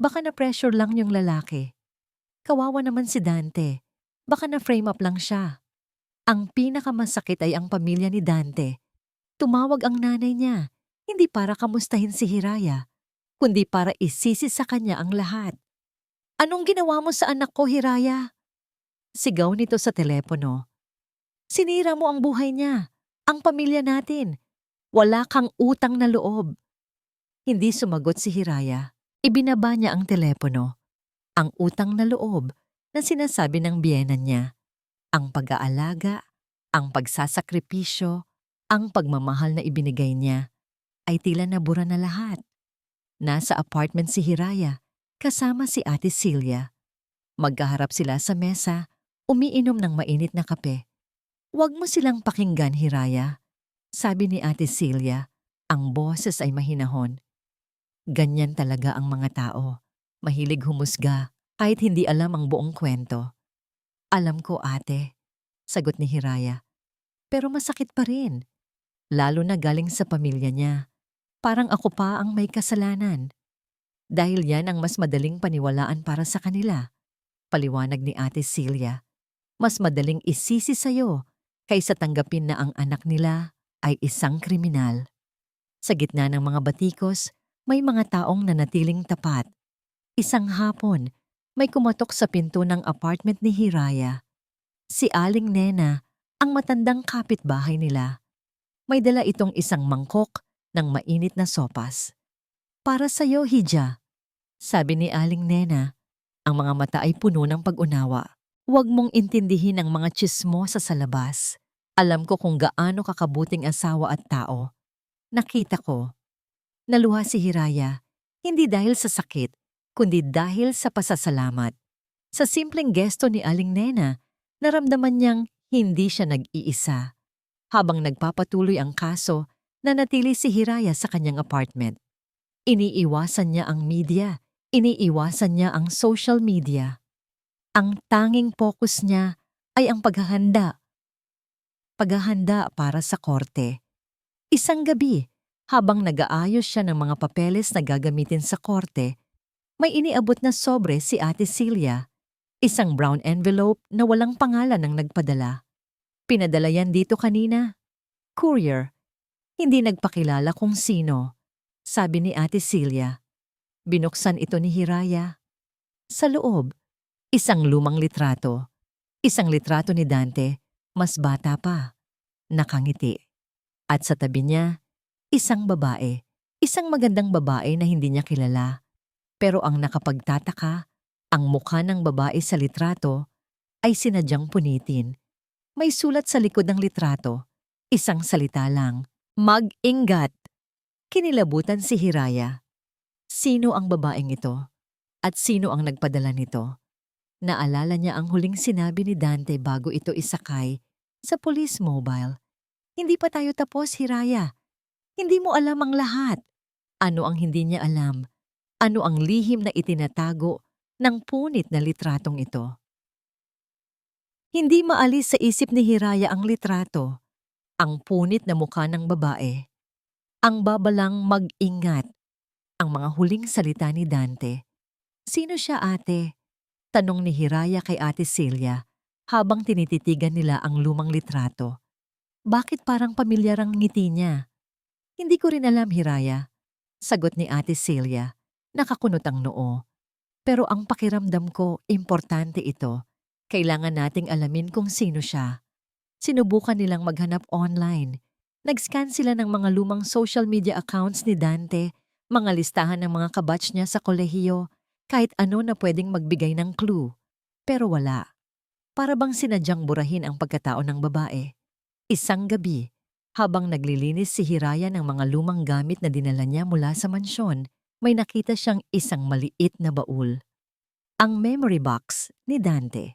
Baka na-pressure lang yung lalaki. Kawawa naman si Dante. Baka na-frame up lang siya. Ang pinakamasakit ay ang pamilya ni Dante. Tumawag ang nanay niya, hindi para kamustahin si Hiraya, kundi para isisi sa kanya ang lahat. Anong ginawa mo sa anak ko, Hiraya? Sigaw nito sa telepono. Sinira mo ang buhay niya, ang pamilya natin. Wala kang utang na loob. Hindi sumagot si Hiraya. Ibinaba niya ang telepono. Ang utang na loob na sinasabi ng biyenan niya. Ang pag-aalaga, ang pagsasakripisyo, ang pagmamahal na ibinigay niya ay tila nabura na lahat. Nasa apartment si Hiraya kasama si Ate Celia. Magkaharap sila sa mesa, umiinom ng mainit na kape. Huwag mo silang pakinggan, Hiraya, sabi ni Ate Celia. Ang boses ay mahinahon. Ganyan talaga ang mga tao. Mahilig humusga kahit hindi alam ang buong kwento. Alam ko ate, sagot ni Hiraya. Pero masakit pa rin. Lalo na galing sa pamilya niya. Parang ako pa ang may kasalanan. Dahil yan ang mas madaling paniwalaan para sa kanila. Paliwanag ni Ate Celia. Mas madaling isisi sa'yo kaysa tanggapin na ang anak nila ay isang kriminal. Sa gitna ng mga batikos, may mga taong nanatiling tapat. Isang hapon, may kumatok sa pinto ng apartment ni Hiraya. Si Aling Nena, ang matandang kapitbahay nila. May dala itong isang mangkok ng mainit na sopas. Para sa'yo, Hija, sabi ni Aling Nena. Ang mga mata ay puno ng pag-unawa. Huwag mong intindihin ang mga tsismosa sa labas. Alam ko kung gaano kakabuting asawa at tao. Nakita ko. Naluha si Hiraya, hindi dahil sa sakit, kundi dahil sa pasasalamat. Sa simpleng gesto ni Aling Nena, naramdaman niyang hindi siya nag-iisa. Habang nagpapatuloy ang kaso, nanatili si Hiraya sa kanyang apartment. Iniiwasan niya ang media. Iniiwasan niya ang social media. Ang tanging focus niya ay ang paghahanda. Paghahanda para sa korte. Isang gabi, habang nag-aayos siya ng mga papeles na gagamitin sa korte, may iniabot na sobre si Ate Celia. Isang brown envelope na walang pangalan ng nagpadala. Pinadala yan dito kanina. Courier. Hindi nagpakilala kung sino. Sabi ni Ate Celia. Binuksan ito ni Hiraya. Sa loob, isang lumang litrato. Isang litrato ni Dante, mas bata pa, nakangiti. At sa tabi niya, isang babae. Isang magandang babae na hindi niya kilala. Pero ang nakapagtataka, ang mukha ng babae sa litrato ay sinadyang punitin. May sulat sa likod ng litrato. Isang salita lang, mag-ingat. Kinilabutan si Hiraya. Sino ang babaeng ito? At sino ang nagpadala nito? Naalala niya ang huling sinabi ni Dante bago ito isakay sa police mobile. Hindi pa tayo tapos, Hiraya. Hindi mo alam ang lahat. Ano ang hindi niya alam? Ano ang lihim na itinatago ng punit na litratong ito? Hindi maalis sa isip ni Hiraya ang litrato, ang punit na mukha ng babae, ang babalang mag-ingat. Ang mga huling salita ni Dante. Sino siya ate? Tanong ni Hiraya kay Ate Celia habang tinititigan nila ang lumang litrato. Bakit parang pamilyar ang ngiti niya? Hindi ko rin alam, Hiraya. Sagot ni Ate Celia. Nakakunot ang noo. Pero ang pakiramdam ko, importante ito. Kailangan nating alamin kung sino siya. Sinubukan nilang maghanap online. Nag-scan sila ng mga lumang social media accounts ni Dante, mga listahan ng mga kabatch niya sa kolehiyo, kahit ano na pwedeng magbigay ng clue. Pero wala. Para bang sinadyang burahin ang pagkatao ng babae. Isang gabi, habang naglilinis si Hiraya ng mga lumang gamit na dinala niya mula sa mansyon, may nakita siyang isang maliit na baul. Ang memory box ni Dante.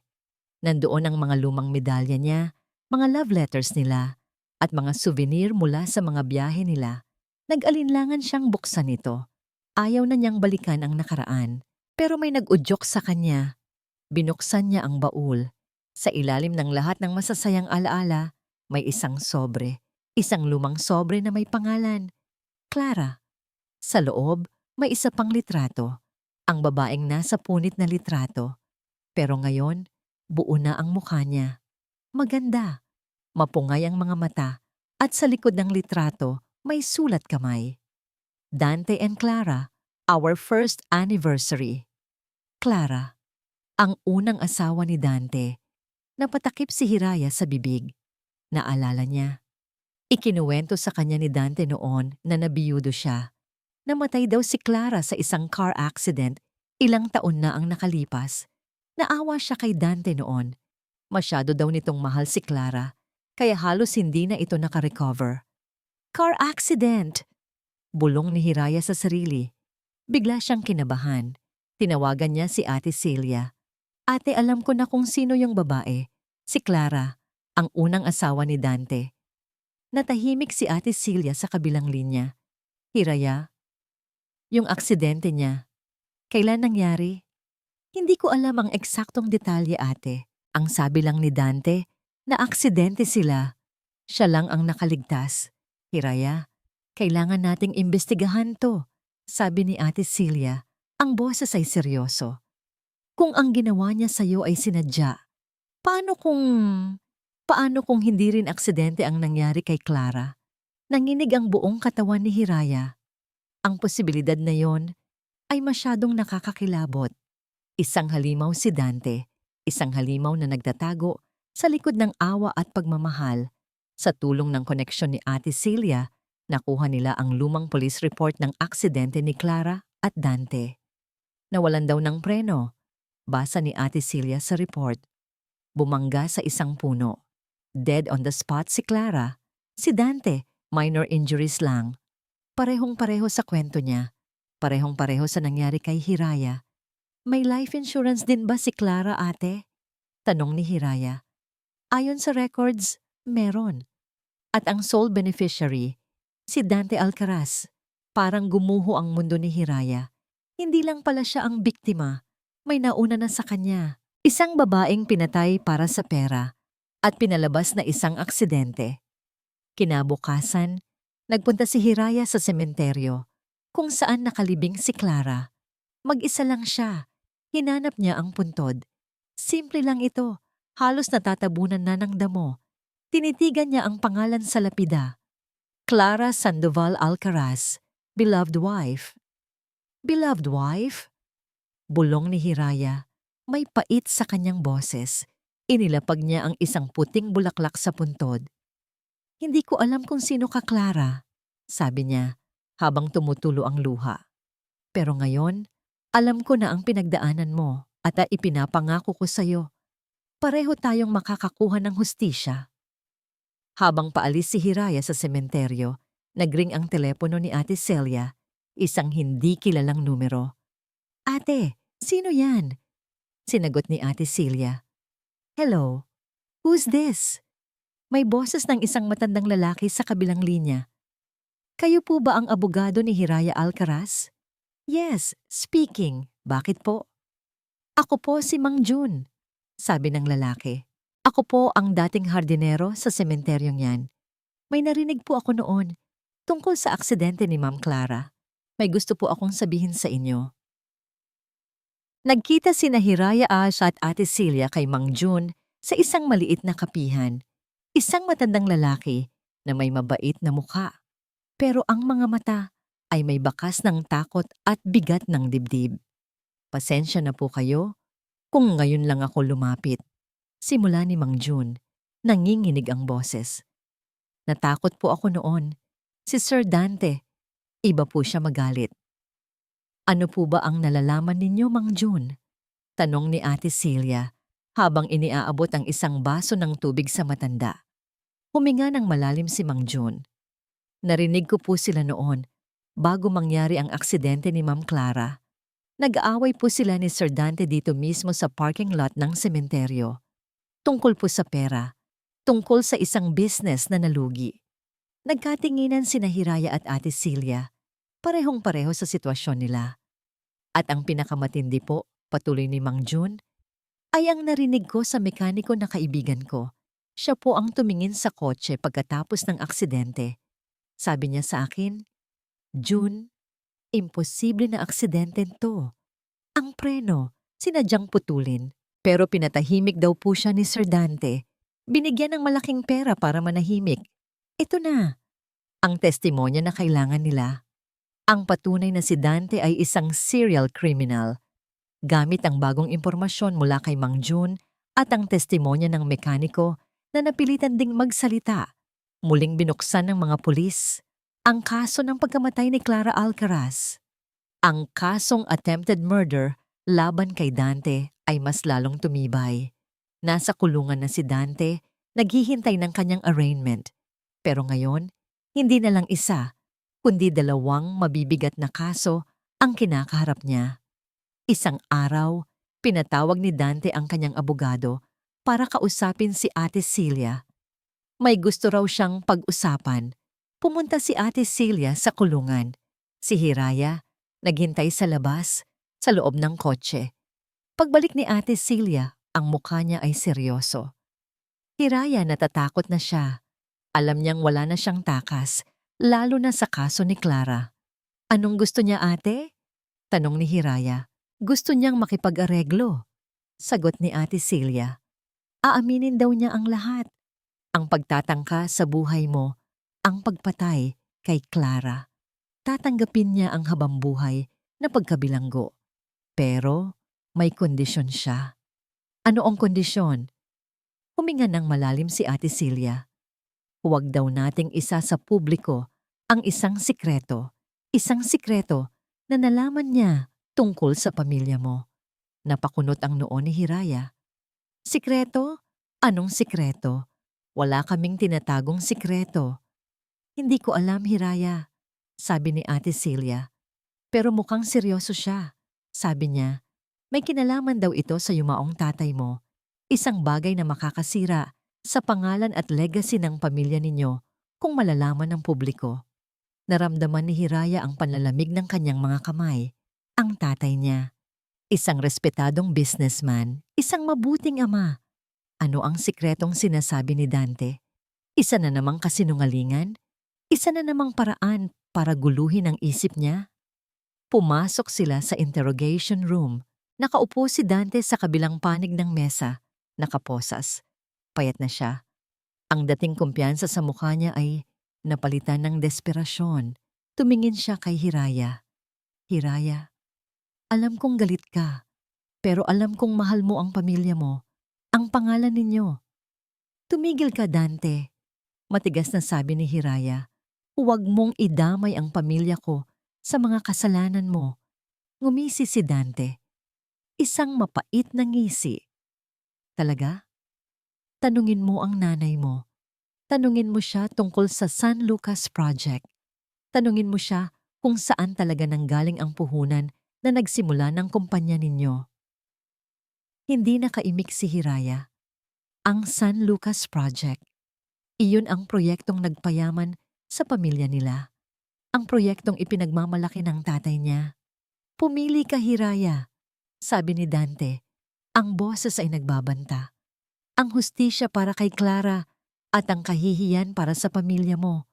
Nandoon ang mga lumang medalya niya, mga love letters nila, at mga souvenir mula sa mga biyahe nila. Nag-alinlangan siyang buksan ito. Ayaw na niyang balikan ang nakaraan. Pero may nag-udyok sa kanya. Binuksan niya ang baul. Sa ilalim ng lahat ng masasayang alaala, may isang sobre. Isang lumang sobre na may pangalan. Clara. Sa loob, may isa pang litrato. Ang babaeng nasa punit na litrato. Pero ngayon, buo na ang mukha niya. Maganda. Mapungay ang mga mata. At sa likod ng litrato, may sulat kamay. Dante and Clara, our first anniversary. Clara, ang unang asawa ni Dante. Napatakip si Hiraya sa bibig. Naalala niya. Ikinuwento sa kanya ni Dante noon na nabiyudo siya. Namatay daw si Clara sa isang car accident. Ilang taon na ang nakalipas. Naawa siya kay Dante noon. Masyado daw nitong mahal si Clara, kaya halos hindi na ito nakarecover. Car accident! Bulong ni Hiraya sa sarili. Bigla siyang kinabahan. Tinawagan niya si Ate Celia. Ate, alam ko na kung sino yung babae. Si Clara, ang unang asawa ni Dante. Natahimik si Ate Celia sa kabilang linya. Hiraya, yung aksidente niya. Kailan nangyari? Hindi ko alam ang eksaktong detalye, ate. Ang sabi lang ni Dante, na aksidente sila. Siya lang ang nakaligtas. Hiraya, kailangan nating imbestigahan to, sabi ni Ate Celia. Ang boses ay seryoso. Kung ang ginawa niya sa'yo ay sinadya, paano kung... Paano kung hindi rin aksidente ang nangyari kay Clara? Nanginig ang buong katawan ni Hiraya. Ang posibilidad na yon ay masyadong nakakakilabot. Isang halimaw si Dante, isang halimaw na nagtatago sa likod ng awa at pagmamahal. Sa tulong ng koneksyon ni Ate Celia, nakuha nila ang lumang police report ng aksidente ni Clara at Dante. Nawalan daw ng preno. Basa ni Ate Celia sa report. Bumangga sa isang puno. Dead on the spot si Clara. Si Dante, minor injuries lang. Parehong-pareho sa kwento niya. Parehong-pareho sa nangyari kay Hiraya. May life insurance din ba si Clara, ate? Tanong ni Hiraya. Ayon sa records, meron. At ang sole beneficiary, si Dante Alcaraz. Parang gumuho ang mundo ni Hiraya. Hindi lang pala siya ang biktima. May nauna na sa kanya. Isang babaeng pinatay para sa pera at pinalabas na isang aksidente. Kinabukasan, nagpunta si Hiraya sa sementeryo kung saan nakalibing si Clara. Mag-isa lang siya. Hinanap niya ang puntod. Simple lang ito. Halos natatabunan na ng damo. Tinitigan niya ang pangalan sa lapida. Clara Sandoval Alcaraz, beloved wife. Beloved wife? Bulong ni Hiraya. May pait sa kanyang boses. Inilapag niya ang isang puting bulaklak sa puntod. Hindi ko alam kung sino ka, Clara, sabi niya habang tumutulo ang luha. Pero ngayon, alam ko na ang pinagdaanan mo at ipinapangako ko sa'yo. Pareho tayong makakakuha ng hustisya. Habang paalis si Hiraya sa sementeryo, nagring ang telepono ni Ate Celia, isang hindi kilalang numero. Ate, sino yan? Sinagot ni Ate Celia. Hello, who's this? May boses ng isang matandang lalaki sa kabilang linya. Kayo po ba ang abogado ni Hiraya Alcaraz? Yes, speaking. Bakit po? Ako po si Mang Jun, sabi ng lalaki. Ako po ang dating hardinero sa sementeryong yan. May narinig po ako noon tungkol sa aksidente ni Ma'am Clara. May gusto po akong sabihin sa inyo. Nagkita sina Hiraya Ash at Ate Celia kay Mang Jun sa isang maliit na kapihan. Isang matandang lalaki na may mabait na mukha. Pero ang mga mata ay may bakas ng takot at bigat ng dibdib. Pasensya na po kayo kung ngayon lang ako lumapit. Simula ni Mang Jun, nanginginig ang boses. Natakot po ako noon. Si Sir Dante, iba po siya magalit. Ano po ba ang nalalaman ninyo, Mang Jun? Tanong ni Ate Celia habang iniaabot ang isang baso ng tubig sa matanda. Huminga ng malalim si Mang Jun. Narinig ko po sila noon bago mangyari ang aksidente ni Ma'am Clara. Nag-aaway po sila ni Sir Dante dito mismo sa parking lot ng sementeryo. Tungkol po sa pera. Tungkol sa isang business na nalugi. Nagkatinginan sina Hiraya at Ate Celia. Parehong-pareho sa sitwasyon nila. At ang pinakamatindi po, patuloy ni Mang Jun, ay ang narinig ko sa mekaniko na kaibigan ko. Siya po ang tumingin sa kotse pagkatapos ng aksidente. Sabi niya sa akin, Jun, imposible na aksidente to. Ang preno, sinadyang putulin. Pero pinatahimik daw po siya ni Sir Dante. Binigyan ng malaking pera para manahimik. Ito na, ang testimonya na kailangan nila. Ang patunay na si Dante ay isang serial criminal. Gamit ang bagong impormasyon mula kay Mang Jun at ang testimonya ng mekaniko na napilitan ding magsalita. Muling binuksan ng mga pulis ang kaso ng pagkamatay ni Clara Alcaraz. Ang kasong attempted murder laban kay Dante ay mas lalong tumibay. Nasa kulungan na si Dante, naghihintay ng kanyang arraignment. Pero ngayon, hindi na lang isa, kundi 2 mabibigat na kaso ang kinakaharap niya. Isang araw, pinatawag ni Dante ang kanyang abogado para kausapin si Ate Celia. May gusto raw siyang pag-usapan. Pumunta si Ate Celia sa kulungan. Si Hiraya, naghintay sa labas, sa loob ng kotse. Pagbalik ni Ate Celia, Ang mukha niya ay seryoso. Hiraya natatakot na siya. Alam niyang wala na siyang takas, lalo na sa kaso ni Clara. Anong gusto niya, ate? Tanong ni Hiraya. Gusto niyang makipag-areglo. Sagot ni Ate Celia. Aaminin daw niya ang lahat. Ang pagtatangka sa buhay mo, ang pagpatay kay Clara. Tatanggapin niya ang habambuhay na pagkabilanggo. Pero may kondisyon siya. Ano ang kondisyon? Huminga ng malalim si Ate Celia. Huwag daw nating isa sa publiko ang isang sikreto. Isang sikreto na nalaman niya tungkol sa pamilya mo. Napakunot ang noo ni Hiraya. Sikreto? Anong sikreto? Wala kaming tinatagong sikreto. Hindi ko alam, Hiraya, sabi ni Ate Celia. Pero mukhang seryoso siya. Sabi niya, may kinalaman daw ito sa yumaong tatay mo. Isang bagay na makakasira sa pangalan at legacy ng pamilya ninyo kung malalaman ng publiko. Naramdaman ni Hiraya ang panlalamig ng kanyang mga kamay. Ang tatay niya. Isang respetadong businessman, isang mabuting ama. Ano ang sikretong sinasabi ni Dante? Isa na namang kasinungalingan? Isa na namang paraan para guluhin ang isip niya? Pumasok sila sa interrogation room. Nakaupo si Dante sa kabilang panig ng mesa. Nakaposas. Payat na siya. Ang dating kumpiyansa sa mukha niya ay napalitan ng desperasyon. Tumingin siya kay Hiraya. Hiraya, alam kong galit ka, pero alam kong mahal mo ang pamilya mo, ang pangalan ninyo. Tumigil ka, Dante. Matigas na sabi ni Hiraya. Huwag mong idamay ang pamilya ko sa mga kasalanan mo. Ngumisi si Dante. Isang mapait na ngisi. Talaga? Tanungin mo ang nanay mo. Tanungin mo siya tungkol sa San Lucas Project. Tanungin mo siya kung saan talaga nanggaling ang puhunan na nagsimula ng kumpanya ninyo. Hindi nakaimik si Hiraya. Ang San Lucas Project. Iyon ang proyektong nagpayaman sa pamilya nila. Ang proyektong ipinagmamalaki ng tatay niya. Pumili ka, Hiraya, sabi ni Dante. Ang boses ay nagbabanta. Ang hustisya para kay Clara at ang kahihiyan para sa pamilya mo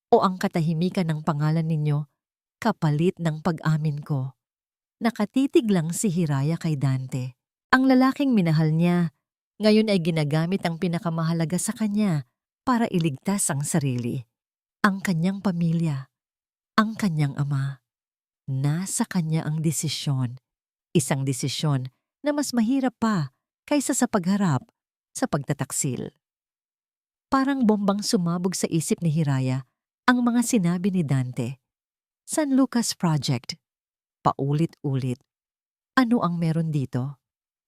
o ang katahimikan ng pangalan ninyo kapalit ng pag-amin ko. Nakatitig lang si Hiraya kay Dante. Ang lalaking minahal niya, ngayon ay ginagamit ang pinakamahalaga sa kanya para iligtas ang sarili. Ang kanyang pamilya, ang kanyang ama. Nasa kanya ang desisyon. Isang desisyon na mas mahirap pa kaysa sa pagharap sa pagtataksil. Parang bombang sumabog sa isip ni Hiraya ang mga sinabi ni Dante. San Lucas Project. Paulit-ulit. Ano ang meron dito?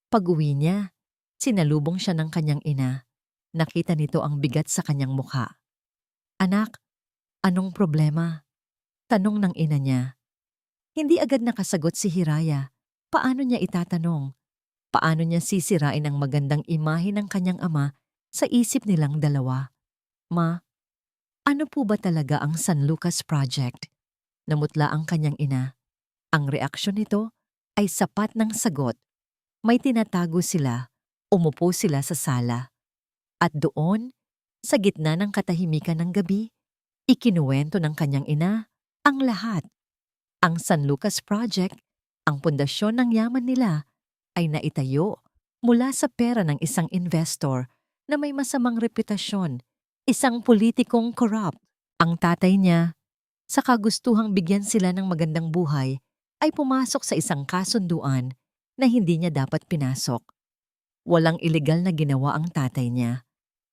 Pag-uwi niya, sinalubong siya ng kanyang ina. Nakita nito ang bigat sa kanyang mukha. Anak, anong problema? Tanong ng ina niya. Hindi agad nakasagot si Hiraya. Paano niya itatanong? Paano niya sisirain ang magandang imahe ng kanyang ama sa isip nilang dalawa? Ma, ano po ba talaga ang San Lucas Project? Namutla ang kanyang ina. Ang reaksyon nito ay sapat ng sagot. May tinatago sila, umupo sila sa sala. At doon, sa gitna ng katahimikan ng gabi, ikinuwento ng kanyang ina ang lahat. Ang San Lucas Project, ang pundasyon ng yaman nila, ay naitayo mula sa pera ng isang investor na may masamang reputasyon, isang politikong corrupt. Ang tatay niya, sa kagustuhang bigyan sila ng magandang buhay, ay pumasok sa isang kasunduan na hindi niya dapat pinasok. Walang ilegal na ginawa ang tatay niya,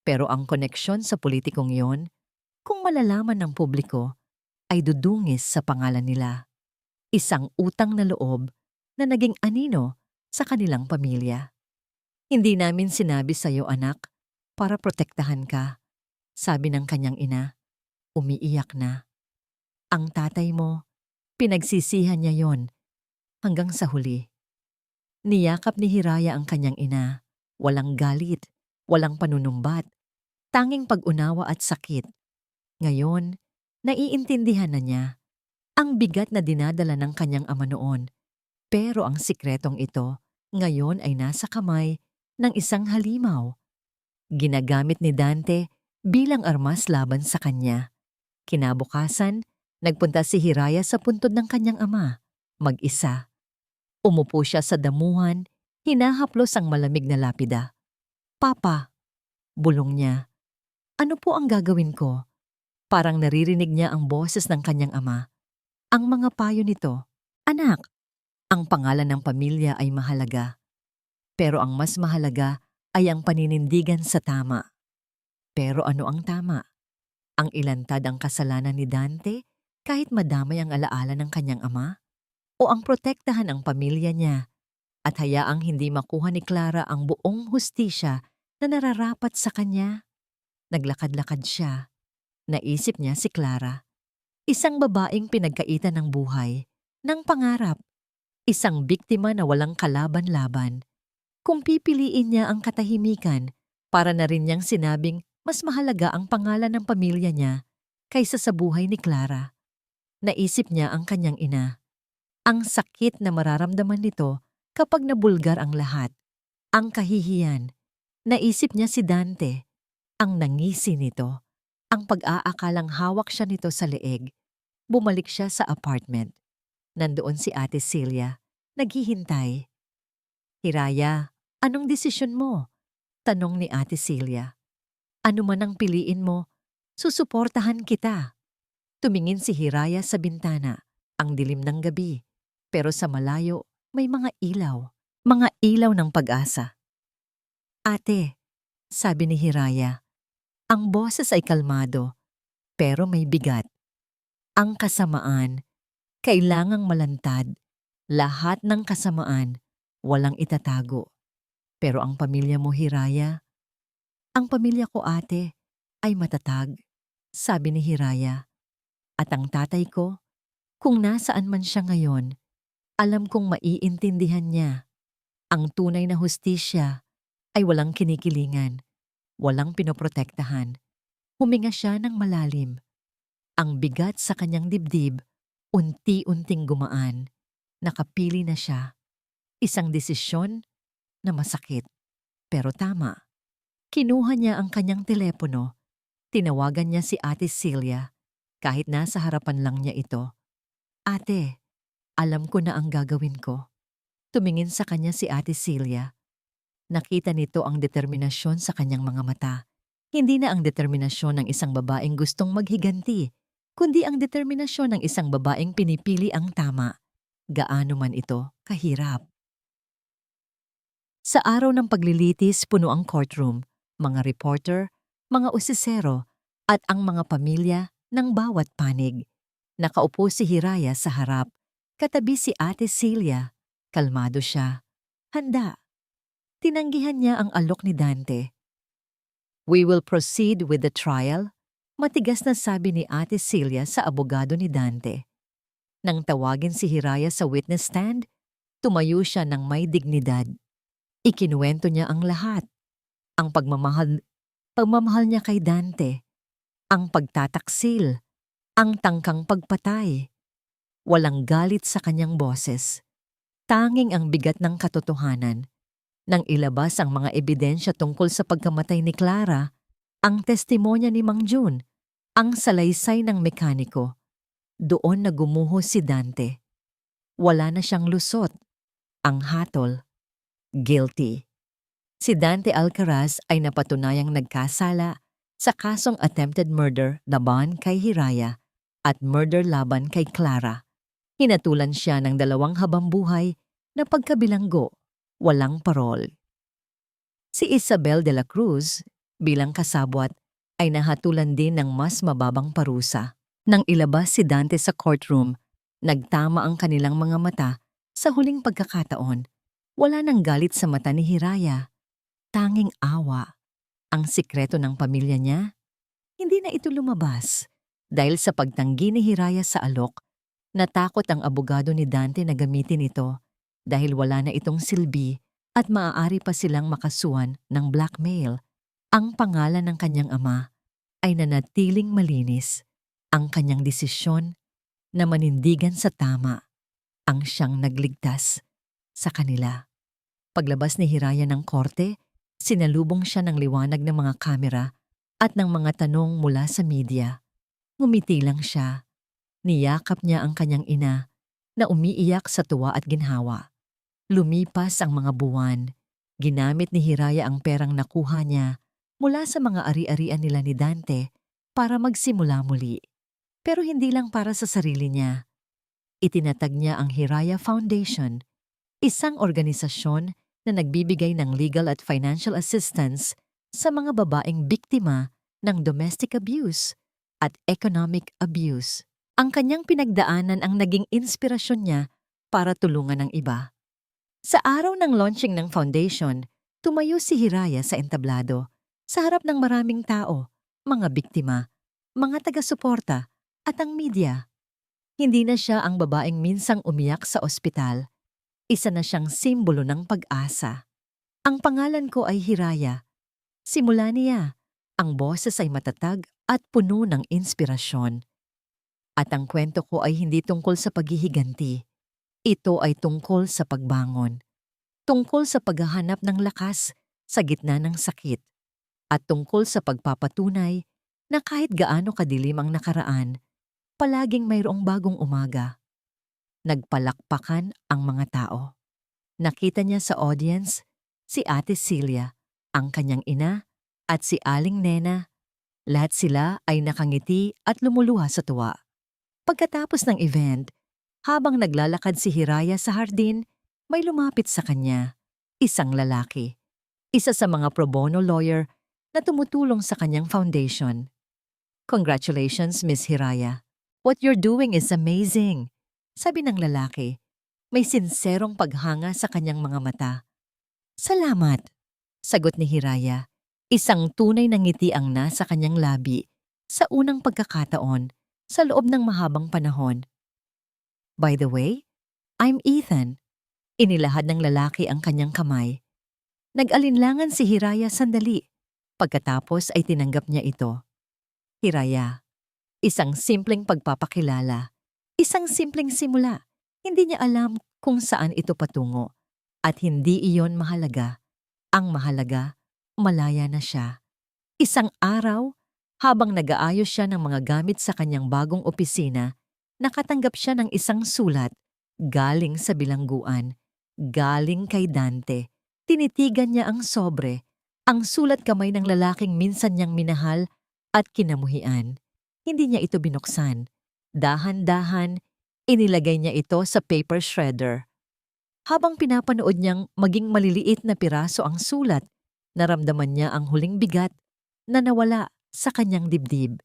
pero ang koneksyon sa politikong yon, kung malalaman ng publiko, ay dudungis sa pangalan nila. Isang utang na loob na naging anino sa kanilang pamilya. Hindi namin sinabi sa iyo, anak, para protektahan ka, sabi ng kanyang ina. Umiiyak na. Ang tatay mo, pinagsisihan niya yon hanggang sa huli. Niyakap ni Hiraya ang kanyang ina. Walang galit, walang panunumbat, tanging pag-unawa at sakit. Ngayon, naiintindihan na niya ang bigat na dinadala ng kanyang ama noon. Pero ang sikretong ito, ngayon ay nasa kamay ng isang halimaw. Ginagamit ni Dante bilang armas laban sa kanya. Kinabukasan, nagpunta si Hiraya sa puntod ng kanyang ama, mag-isa. Umupo siya sa damuhan, hinahaplos ang malamig na lapida. "Papa," bulong niya, "ano po ang gagawin ko?" Parang naririnig niya ang boses ng kanyang ama. Ang mga payo nito, "Anak, ang pangalan ng pamilya ay mahalaga. Pero ang mas mahalaga ay ang paninindigan sa tama." Pero ano ang tama? Ang ilantad ang kasalanan ni Dante kahit madamay ang alaala ng kanyang ama? O ang protektahan ang pamilya niya at hayaang hindi makuha ni Clara ang buong hustisya na nararapat sa kanya? Naglakad-lakad siya. Naisip niya si Clara. Isang babaeng pinagkaitan ng buhay, ng pangarap. Isang biktima na walang kalaban-laban. Kung pipiliin niya ang katahimikan, para na rin niyang sinabing mas mahalaga ang pangalan ng pamilya niya kaysa sa buhay ni Clara. Naisip niya ang kanyang ina. Ang sakit na mararamdaman nito kapag nabulgar ang lahat. Ang kahihiyan. Naisip niya si Dante. Ang nangisi nito. Ang pag-aakalang hawak siya nito sa leeg. Bumalik siya sa apartment. Nandoon si Ate Celia. Naghihintay. "Hiraya, anong desisyon mo?" tanong ni Ate Celia. "Ano man ang piliin mo, susuportahan kita." Tumingin si Hiraya sa bintana, ang dilim ng gabi. Pero sa malayo, may mga ilaw. Mga ilaw ng pag-asa. "Ate," sabi ni Hiraya, ang boses ay kalmado, pero may bigat. "Ang kasamaan, kailangang malantad. Lahat ng kasamaan, walang itatago. Pero ang pamilya mo, Hiraya?" "Ang pamilya ko, ate, ay matatag," sabi ni Hiraya. "At ang tatay ko, kung nasaan man siya ngayon, alam kong maiintindihan niya. Ang tunay na hustisya ay walang kinikilingan, walang pinoprotektahan." Huminga siya ng malalim. Ang bigat sa kanyang dibdib, unti-unting gumaan. Nakapili na siya. Isang desisyon na masakit, pero tama. Kinuha niya ang kanyang telepono. Tinawagan niya si Ate Celia. Kahit nasa harapan lang niya ito. "Ate, alam ko na ang gagawin ko." Tumingin sa kanya si Ate Celia. Nakita nito ang determinasyon sa kanyang mga mata. Hindi na ang determinasyon ng isang babaeng gustong maghiganti, kundi ang determinasyon ng isang babaeng pinipili ang tama, gaano man ito kahirap. Sa araw ng paglilitis, puno ang courtroom, mga reporter, mga usisero, at ang mga pamilya ng bawat panig. Nakaupo si Hiraya sa harap, katabi si Ate Celia. Kalmado siya. Handa. Tinanggihan niya ang alok ni Dante. "We will proceed with the trial," matigas na sabi ni Ate Celia sa abogado ni Dante. Nang tawagin si Hiraya sa witness stand, tumayo siya ng may dignidad. Ikinuwento niya ang lahat. Ang pagmamahal niya kay Dante, ang pagtataksil, ang tangkang pagpatay. Walang galit sa kanyang boses. Tanging ang bigat ng katotohanan. Nang ilabas ang mga ebidensya tungkol sa pagkamatay ni Clara, ang testimonya ni Mang Jun, ang salaysay ng mekaniko, doon na gumuho si Dante. Wala na siyang lusot. Ang hatol, guilty. Si Dante Alcaraz ay napatunayang nagkasala sa kasong attempted murder laban kay Hiraya at murder laban kay Clara. Hinatulan siya ng 2 habambuhay na pagkabilanggo, walang parol. Si Isabel de la Cruz, bilang kasabwat, ay nahatulan din ng mas mababang parusa. Nang ilabas si Dante sa courtroom, nagtama ang kanilang mga mata sa huling pagkakataon. Wala nang galit sa mata ni Hiraya. Tanging awa. Ang sikreto ng pamilya niya, hindi na ito lumabas. Dahil sa pagtanggi ni Hiraya sa alok, natakot ang abogado ni Dante na gamitin ito dahil wala na itong silbi at maaari pa silang makasuhan ng blackmail. Ang pangalan ng kanyang ama ay nanatiling malinis. Ang kanyang desisyon na manindigan sa tama ang siyang nagligtas sa kanila. Paglabas ni Hiraya ng korte, Sinalubong siya ng liwanag ng mga kamera at ng mga tanong mula sa media. Ngumiti lang siya. Niyakap niya ang kanyang ina na umiiyak sa tuwa at ginhawa. Lumipas ang mga buwan. Ginamit ni Hiraya ang perang nakuha niya mula sa mga ari-arian nila ni Dante para magsimula muli. Pero hindi lang para sa sarili niya. Itinatag niya ang Hiraya Foundation, isang organisasyon na nagbibigay ng legal at financial assistance sa mga babaeng biktima ng domestic abuse at economic abuse. Ang kanyang pinagdaanan ang naging inspirasyon niya para tulungan ang iba. Sa araw ng launching ng foundation, tumayo si Hiraya sa entablado sa harap ng maraming tao, mga biktima, mga taga-suporta at ang media. Hindi na siya ang babaeng minsang umiyak sa ospital. Isa na siyang simbolo ng pag-asa. Ang pangalan ko ay Hiraya. Simula niya, ang boses ay matatag at puno ng inspirasyon. At ang kwento ko ay hindi tungkol sa paghihiganti. Ito ay tungkol sa pagbangon. Tungkol sa paghahanap ng lakas sa gitna ng sakit. At tungkol sa pagpapatunay na kahit gaano kadilim ang nakaraan, palaging mayroong bagong umaga. Nagpalakpakan ang mga tao. Nakita niya sa audience si Ate Celia, ang kanyang ina, at si Aling Nena. Lahat sila ay nakangiti at lumuluha sa tuwa. Pagkatapos ng event, habang naglalakad si Hiraya sa hardin, may lumapit sa kanya, isang lalaki. Isa sa mga pro bono lawyer na tumutulong sa kanyang foundation. "Congratulations, Miss Hiraya. What you're doing is amazing," sabi ng lalaki. May sinserong paghanga sa kanyang mga mata. "Salamat," sagot ni Hiraya. Isang tunay na ngiti ang nasa kanyang labi sa unang pagkakataon sa loob ng mahabang panahon. "By the way, I'm Ethan." Inilahad ng lalaki ang kanyang kamay. Nag-alinlangan si Hiraya sandali. Pagkatapos ay tinanggap niya ito. "Hiraya, isang simpleng pagpapakilala. Isang simpleng simula." Hindi niya alam kung saan ito patungo. At hindi iyon mahalaga. Ang mahalaga, malaya na siya. Isang araw, habang nag-aayos siya ng mga gamit sa kanyang bagong opisina, nakatanggap siya ng isang sulat galing sa bilangguan. Galing kay Dante. Tinitigan niya ang sobre. Ang sulat kamay ng lalaking minsan niyang minahal at kinamuhian. Hindi niya ito binuksan. Dahan-dahan, inilagay niya ito sa paper shredder. Habang pinapanood niyang maging maliliit na piraso ang sulat, naramdaman niya ang huling bigat na nawala sa kanyang dibdib.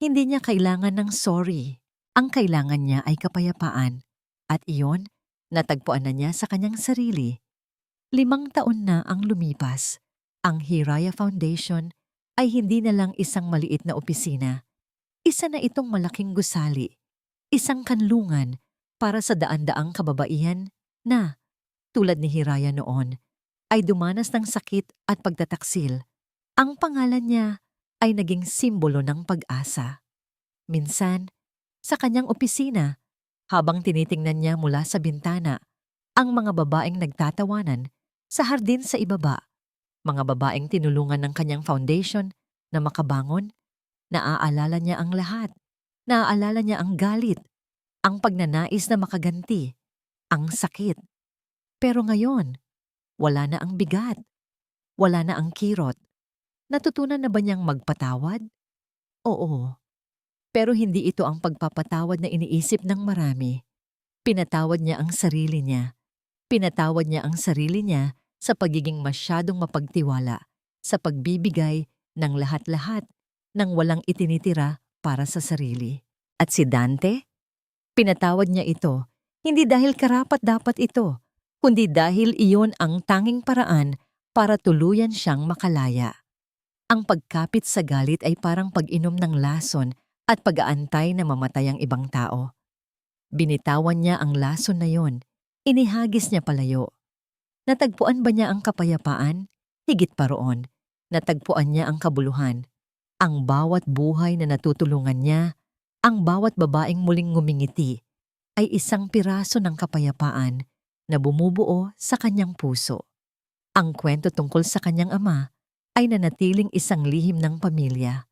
Hindi niya kailangan ng sorry. Ang kailangan niya ay kapayapaan. At iyon, natagpuan na niya sa kanyang sarili. 5 taon na ang lumipas. Ang Hiraya Foundation ay hindi na lang isang maliit na opisina. Isa na itong malaking gusali. Isang kanlungan para sa daan-daang kababaihan na, tulad ni Hiraya noon, ay dumanas ng sakit at pagtataksil. Ang pangalan niya ay naging simbolo ng pag-asa. Minsan, sa kanyang opisina, habang tinitingnan niya mula sa bintana, ang mga babaeng nagtatawanan sa hardin sa ibaba, mga babaeng tinulungan ng kanyang foundation na makabangon, naaalala niya ang lahat. Naaalala niya ang galit, ang pagnanais na makaganti, ang sakit. Pero ngayon, wala na ang bigat. Wala na ang kirot. Natutunan na ba niyang magpatawad? Oo. Pero hindi ito ang pagpapatawad na iniisip ng marami. Pinatawad niya ang sarili niya. Pinatawad niya ang sarili niya sa pagiging masyadong mapagtiwala, sa pagbibigay ng lahat-lahat nang walang itinitira para sa sarili. At si Dante? Pinatawad niya ito, hindi dahil karapat-dapat ito, kundi dahil iyon ang tanging paraan para tuluyan siyang makalaya. Ang pagkapit sa galit ay parang pag-inom ng lason at pag-aantay na mamatay ang ibang tao. Binitawan niya ang lason na yon, inihagis niya palayo. Natagpuan ba niya ang kapayapaan? Higit pa roon, natagpuan niya ang kabuluhan. Ang bawat buhay na natutulungan niya, ang bawat babaeng muling ngumingiti, ay isang piraso ng kapayapaan na bumubuo sa kanyang puso. Ang kwento tungkol sa kanyang ama ay nanatiling isang lihim ng pamilya,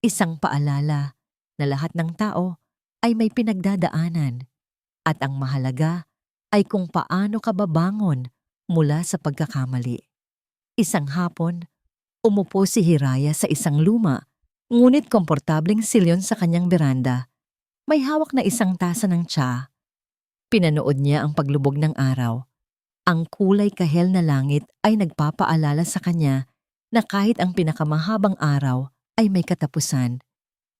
isang paalala na lahat ng tao ay may pinagdadaanan at ang mahalaga ay kung paano ka babangon mula sa pagkakamali. Isang hapon, umupo si Hiraya sa isang luma, ngunit komportableng silyon sa kanyang beranda. May hawak na isang tasa ng tsa. Pinanood niya ang paglubog ng araw. Ang kulay kahel na langit ay nagpapaalala sa kanya na kahit ang pinakamahabang araw ay may katapusan.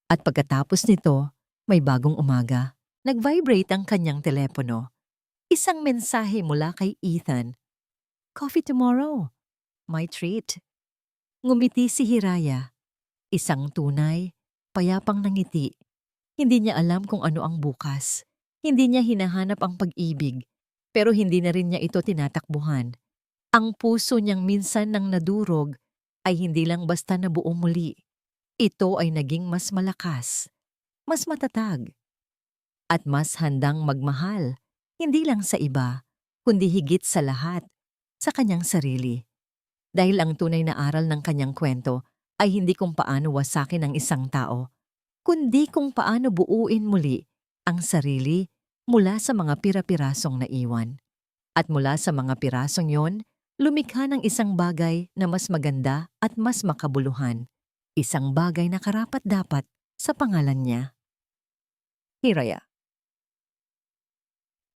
At pagkatapos nito, may bagong umaga. Nag-vibrate ang kanyang telepono. Isang mensahe mula kay Ethan. "Coffee tomorrow. My treat." Ngumiti si Hiraya. Isang tunay, payapang nangiti. Hindi niya alam kung ano ang bukas. Hindi niya hinahanap ang pag-ibig, pero hindi na rin niya ito tinatakbuhan. Ang puso niyang minsan nang nadurog ay hindi lang basta nabuo muli. Ito ay naging mas malakas, mas matatag, at mas handang magmahal, hindi lang sa iba, kundi higit sa lahat, sa kanyang sarili. Dahil ang tunay na aral ng kanyang kwento ay hindi kung paano wasakin ang isang tao, kundi kung paano buuin muli ang sarili mula sa mga pira-pirasong naiwan. At mula sa mga pirasong yon, lumikha ng isang bagay na mas maganda at mas makabuluhan. Isang bagay na karapat-dapat sa pangalan niya. Hiraya.